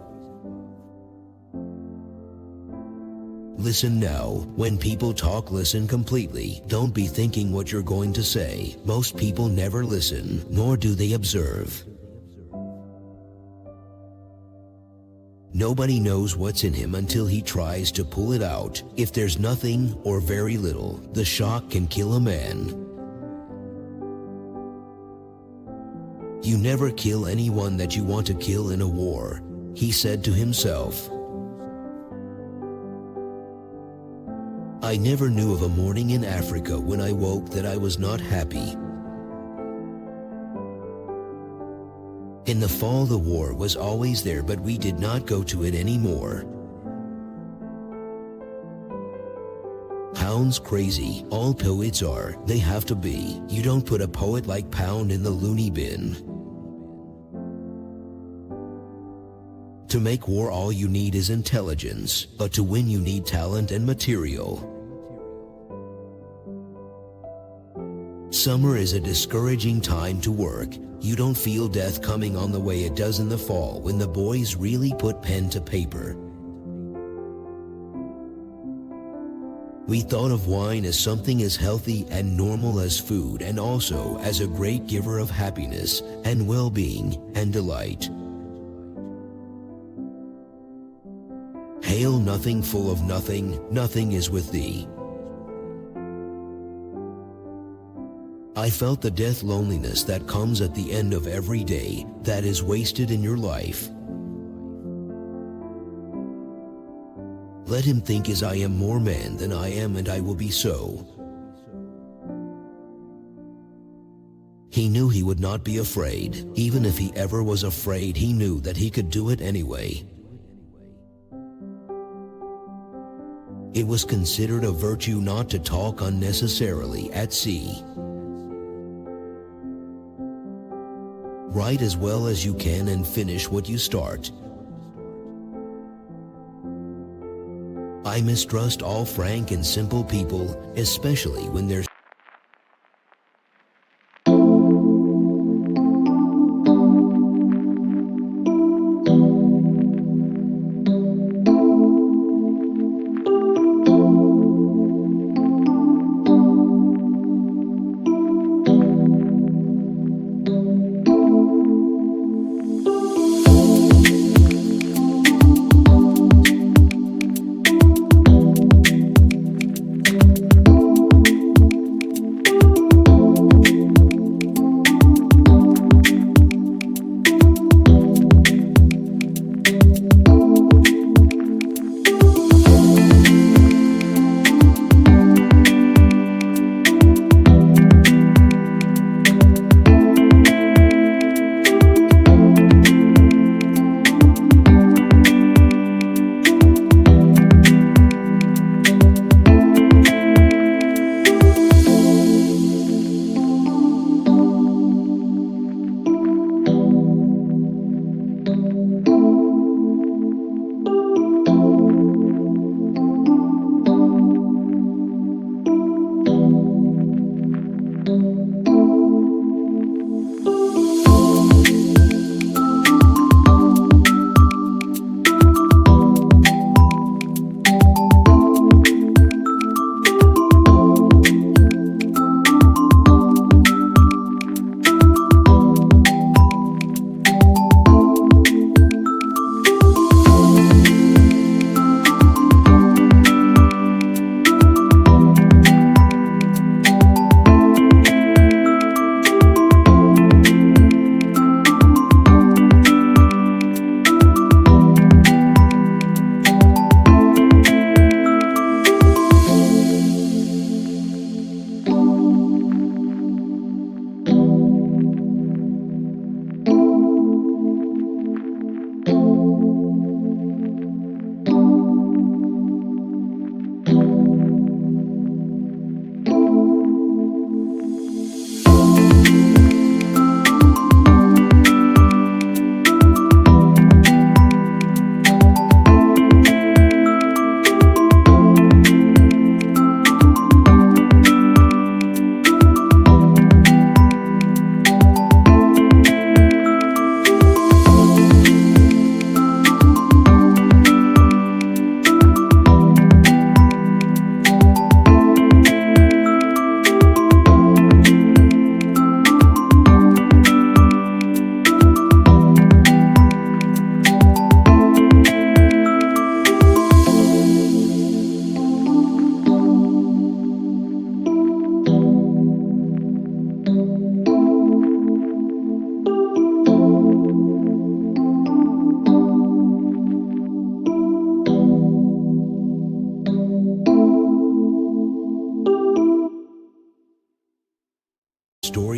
Listen now. When people talk, listen completely. Don't be thinking what you're going to say. Most people never listen, nor do they observe. Nobody knows what's in him until he tries to pull it out. If there's nothing or very little, the shock can kill a man. You never kill anyone that you want to kill in a war, he said to himself. I never knew of a morning in Africa when I woke that I was not happy. In the fall, the war was always there, but we did not go to it anymore. Pound's crazy. All poets are. They have to be. You don't put a poet like Pound in the loony bin. To make war, all you need is intelligence, but to win you need talent and material. Summer is a discouraging time to work. You don't feel death coming on the way it does in the fall when the boys really put pen to paper. We thought of wine as something as healthy and normal as food, and also as a great giver of happiness and well-being and delight. Hail, nothing, full of nothing, nothing is with thee. I felt the death loneliness that comes at the end of every day that is wasted in your life. Let him think as I am more man than I am, and I will be so. He knew he would not be afraid. Even if he ever was afraid, he knew that he could do it anyway. It was considered a virtue not to talk unnecessarily at sea. Write as well as you can and finish what you start. I mistrust all frank and simple people, especially when they're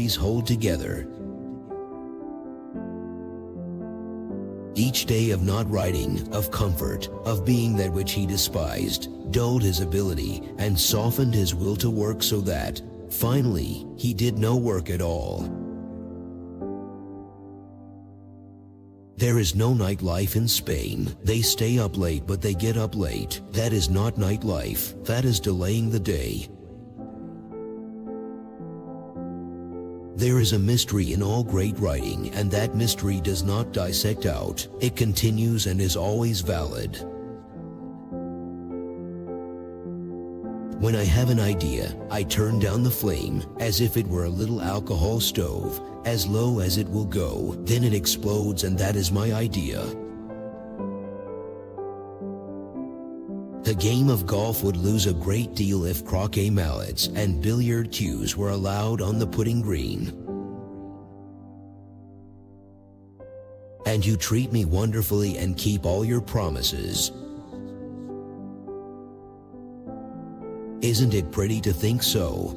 always hold together. Each day of not writing, of comfort, of being that which he despised, dulled his ability and softened his will to work so that, finally, he did no work at all. There is no nightlife in Spain. They stay up late but they get up late. That is not nightlife. That is delaying the day. There is a mystery in all great writing, and that mystery does not dissect out. It continues and is always valid. When I have an idea, I turn down the flame as if it were a little alcohol stove, as low as it will go. Then it explodes, and that is my idea. The game of golf would lose a great deal if croquet mallets and billiard cues were allowed on the putting green. And you treat me wonderfully and keep all your promises. Isn't it pretty to think so?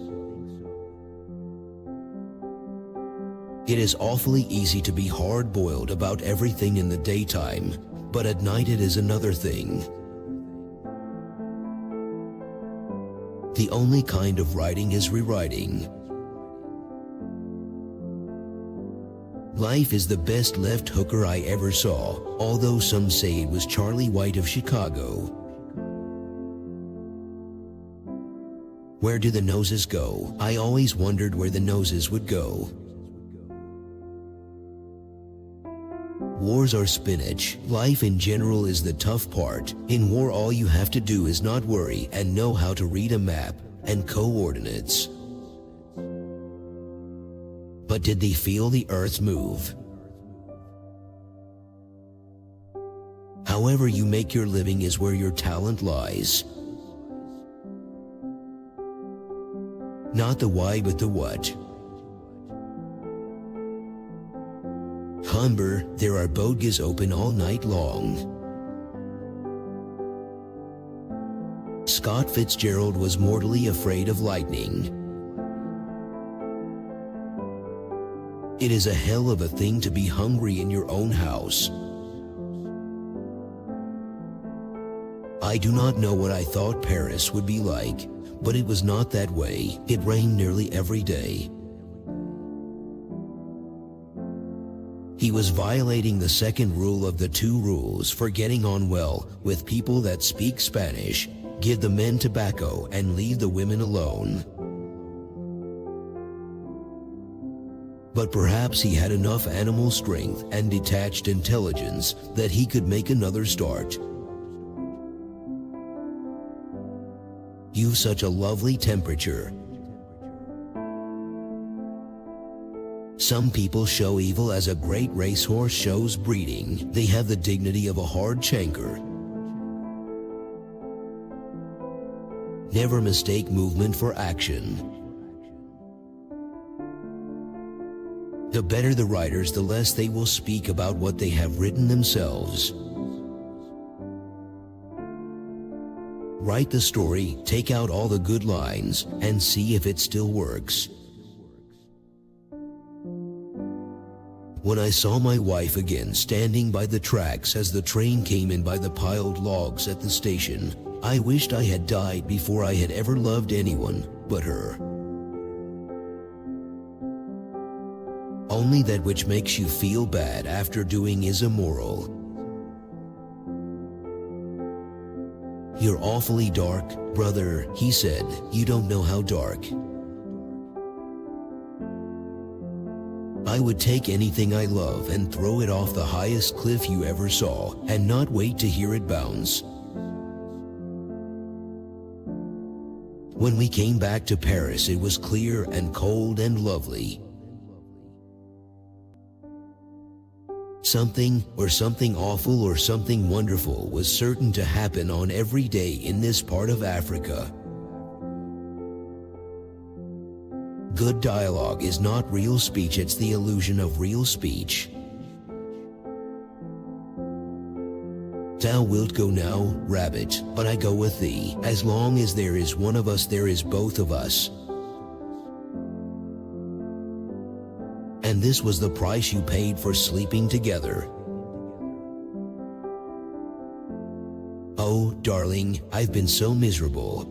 It is awfully easy to be hard-boiled about everything in the daytime, but at night it is another thing. The only kind of writing is rewriting. Life is the best left hooker I ever saw, although some say it was Charlie White of Chicago. Where do the noses go? I always wondered where the noses would go. Wars are spinach. Life in general is the tough part. In war, all you have to do is not worry and know how to read a map and coordinates. But did they feel the earth move? However you make your living is where your talent lies. Not the why, but the what. Humber, there are bodegas open all night long. Scott Fitzgerald was mortally afraid of lightning. It is a hell of a thing to be hungry in your own house. I do not know what I thought Paris would be like, but it was not that way. It rained nearly every day. He was violating the second rule of the two rules for getting on well with people that speak Spanish: give the men tobacco and leave the women alone. But perhaps he had enough animal strength and detached intelligence that he could make another start. You've such a lovely temperature. Some people show evil as a great racehorse shows breeding. They have the dignity of a hard chanker. Never mistake movement for action. The better the writers, the less they will speak about what they have written themselves. Write the story, take out all the good lines, and see if it still works. When I saw my wife again standing by the tracks as the train came in by the piled logs at the station, I wished I had died before I had ever loved anyone but her. Only that which makes you feel bad after doing is immoral. You're awfully dark, brother, he said. You don't know how dark. I would take anything I love and throw it off the highest cliff you ever saw and not wait to hear it bounce. When we came back to Paris, it was clear and cold and lovely. Something awful or something wonderful was certain to happen on every day in this part of Africa. Good dialogue is not real speech, it's the illusion of real speech. Thou wilt go now, rabbit, but I go with thee. As long as there is one of us, there is both of us. And this was the price you paid for sleeping together. Oh, darling, I've been so miserable.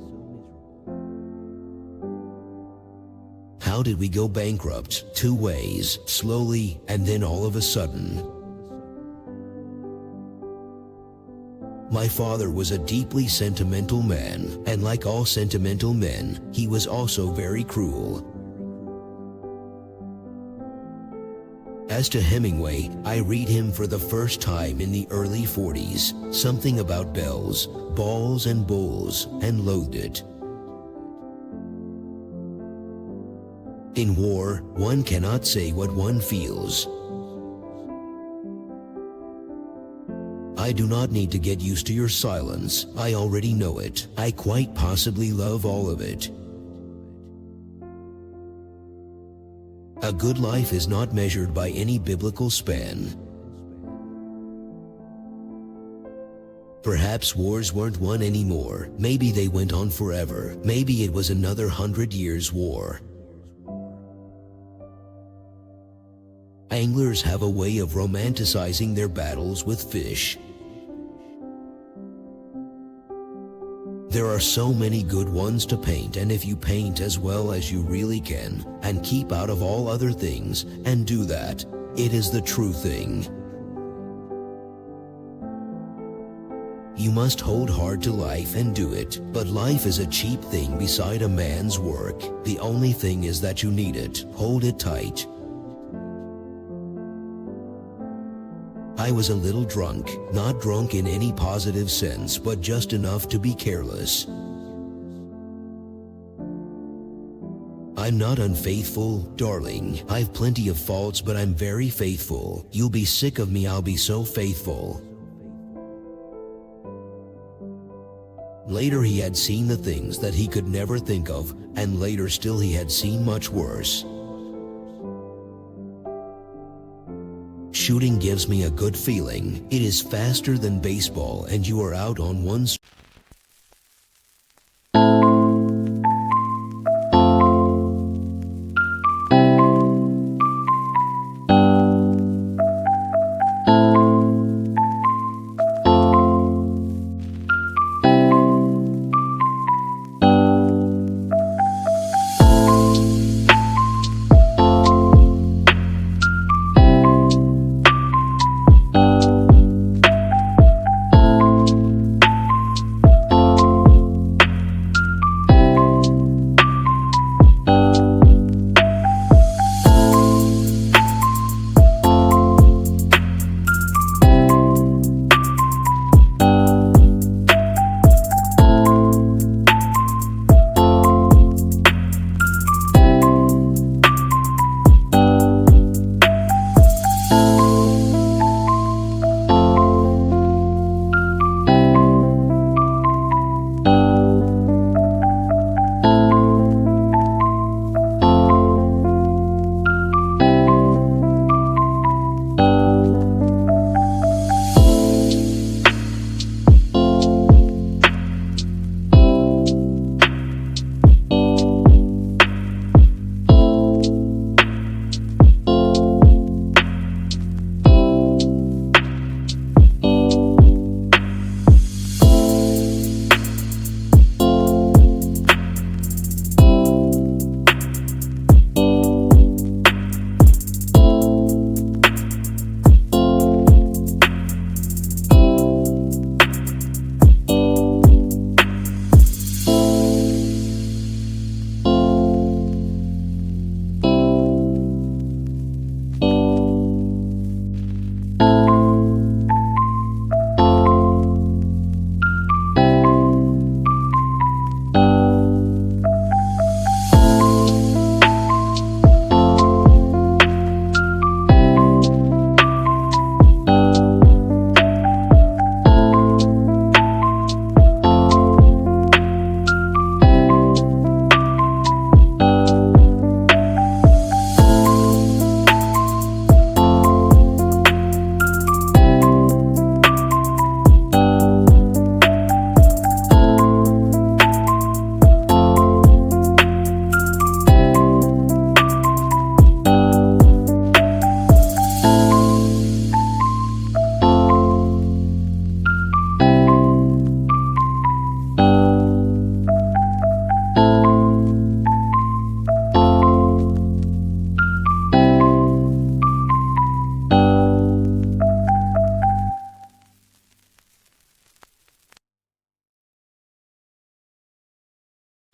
How did we go bankrupt? 2 ways, slowly, and then all of a sudden. My father was a deeply sentimental man, and like all sentimental men, he was also very cruel. As to Hemingway, I read him for the first time in the early 40s, something about bells, balls and bulls, and loathed it. In war, one cannot say what one feels. I do not need to get used to your silence. I already know it. I quite possibly love all of it. A good life is not measured by any biblical span. Perhaps wars weren't won anymore. Maybe they went on forever. Maybe it was another 100 years war. Anglers have a way of romanticizing their battles with fish. There are so many good ones to paint, and if you paint as well as you really can, and keep out of all other things, and do that, it is the true thing. You must hold hard to life and do it, but life is a cheap thing beside a man's work. The only thing is that you need it. Hold it tight. I was a little drunk, not drunk in any positive sense, but just enough to be careless. I'm not unfaithful, darling. I've plenty of faults, but I'm very faithful. You'll be sick of me, I'll be so faithful. Later he had seen the things that he could never think of, and later still he had seen much worse. Shooting gives me a good feeling. It is faster than baseball, and you are out on one.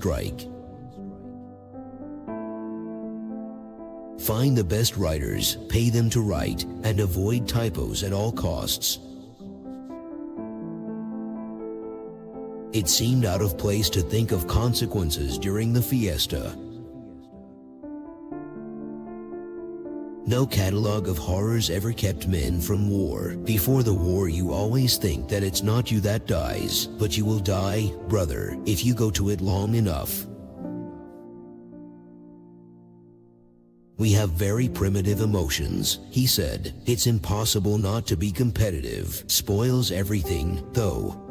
strike. Find the best writers, pay them to write, and avoid typos at all costs. It seemed out of place to think of consequences during the fiesta. No catalog of horrors ever kept men from war. Before the war, you always think that it's not you that dies, but you will die, brother, if you go to it long enough. We have very primitive emotions, he said. It's impossible not to be competitive. Spoils everything, though.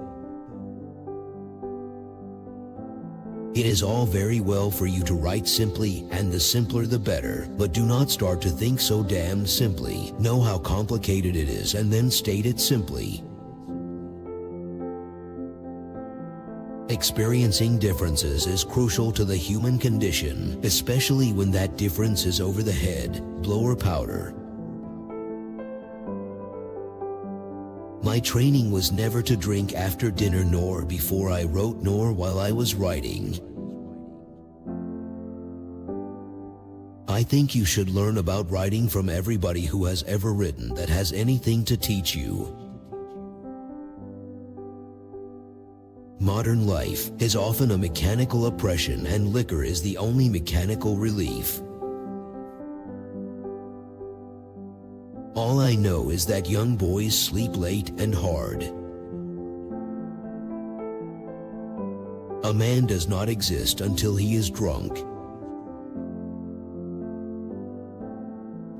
It is all very well for you to write simply, and the simpler the better, but do not start to think so damned simply. Know how complicated it is and then state it simply. Experiencing differences is crucial to the human condition, especially when that difference is over the head, blower powder. My training was never to drink after dinner, nor before I wrote, nor while I was writing. I think you should learn about writing from everybody who has ever written that has anything to teach you. Modern life is often a mechanical oppression, and liquor is the only mechanical relief. All I know is that young boys sleep late and hard. A man does not exist until he is drunk.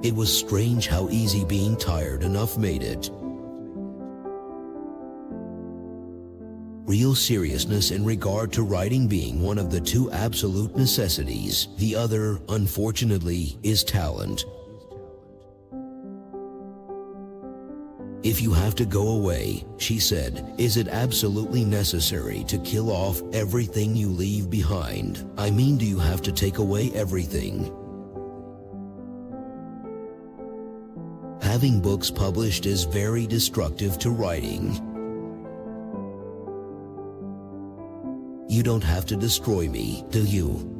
It was strange how easy being tired enough made it. Real seriousness in regard to writing being one of the two absolute necessities. The other, unfortunately, is talent. If you have to go away, she said, is it absolutely necessary to kill off everything you leave behind? I mean, do you have to take away everything? Having books published is very destructive to writing. You don't have to destroy me, do you?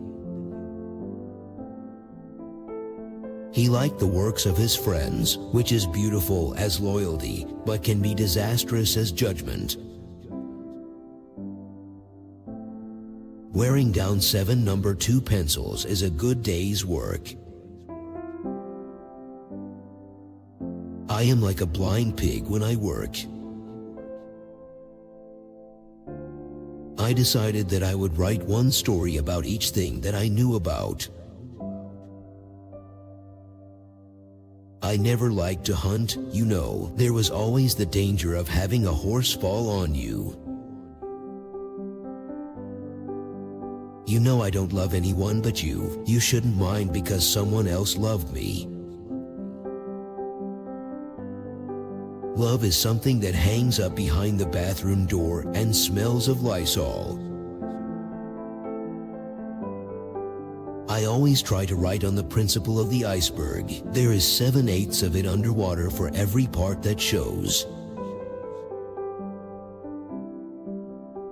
He liked the works of his friends, which is beautiful as loyalty, but can be disastrous as judgment. Wearing down 7 number 2 pencils is a good day's work. I am like a blind pig when I work. I decided that I would write one story about each thing that I knew about. I never liked to hunt, you know. There was always the danger of having a horse fall on you. You know I don't love anyone but you. You shouldn't mind because someone else loved me. Love is something that hangs up behind the bathroom door and smells of Lysol. I always try to write on the principle of the iceberg. There is 7/8 of it underwater for every part that shows.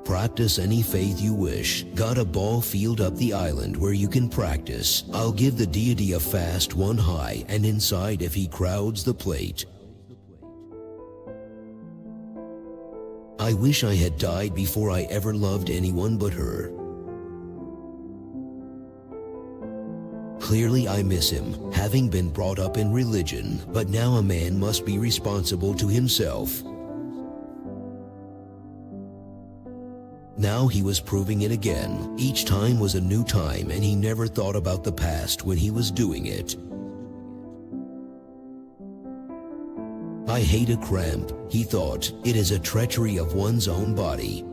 Practice any faith you wish. Got a ball field up the island where you can practice. I'll give the deity a fast one high and inside if he crowds the plate. I wish I had died before I ever loved anyone but her. Clearly I miss him, having been brought up in religion, but now a man must be responsible to himself. Now he was proving it again. Each time was a new time, and he never thought about the past when he was doing it. I hate a cramp, he thought. It is a treachery of one's own body.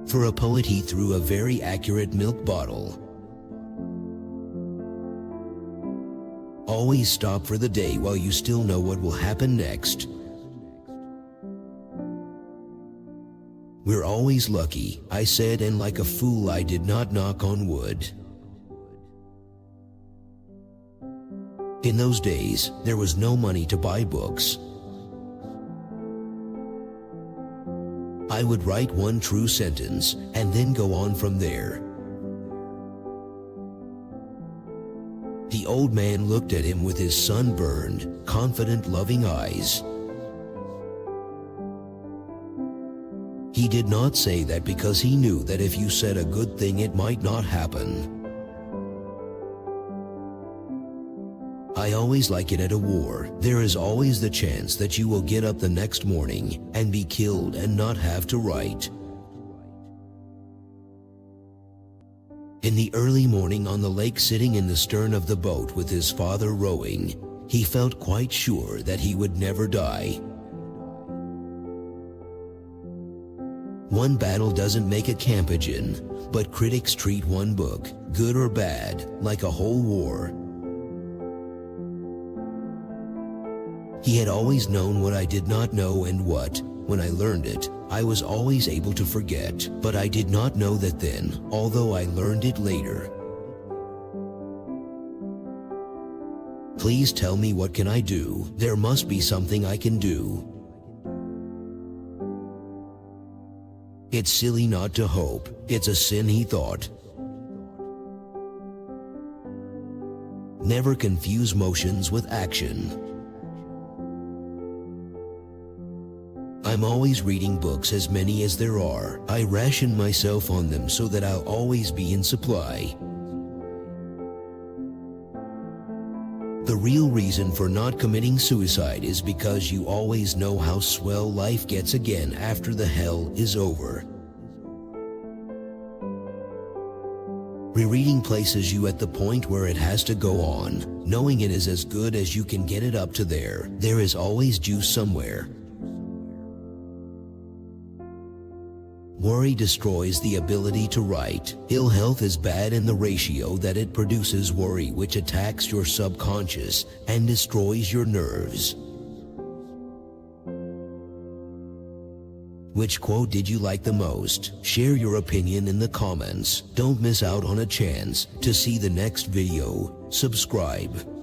For a poet, he threw a very accurate milk bottle. Always stop for the day while you still know what will happen next. We're always lucky, I said, and like a fool I did not knock on wood. In those days, there was no money to buy books. I would write one true sentence and then go on from there. The old man looked at him with his sunburned, confident, loving eyes. He did not say that because he knew that if you said a good thing it might not happen. I always like it at a war. There is always the chance that you will get up the next morning and be killed and not have to write. In the early morning on the lake, sitting in the stern of the boat with his father rowing, he felt quite sure that he would never die. One battle doesn't make a campaign, but critics treat one book, good or bad, like a whole war. He had always known what I did not know, and what, when I learned it, I was always able to forget, but I did not know that then, although I learned it later. Please tell me, what can I do? There must be something I can do. It's silly not to hope. It's a sin, he thought. Never confuse motions with action. I'm always reading books, as many as there are. I ration myself on them so that I'll always be in supply. The real reason for not committing suicide is because you always know how swell life gets again after the hell is over. Rereading places you at the point where it has to go on, knowing it is as good as you can get it up to there. There is always juice somewhere. Worry destroys the ability to write. Ill health is bad in the ratio that it produces worry, which attacks your subconscious and destroys your nerves. Which quote did you like the most? Share your opinion in the comments. Don't miss out on a chance to see the next video. Subscribe.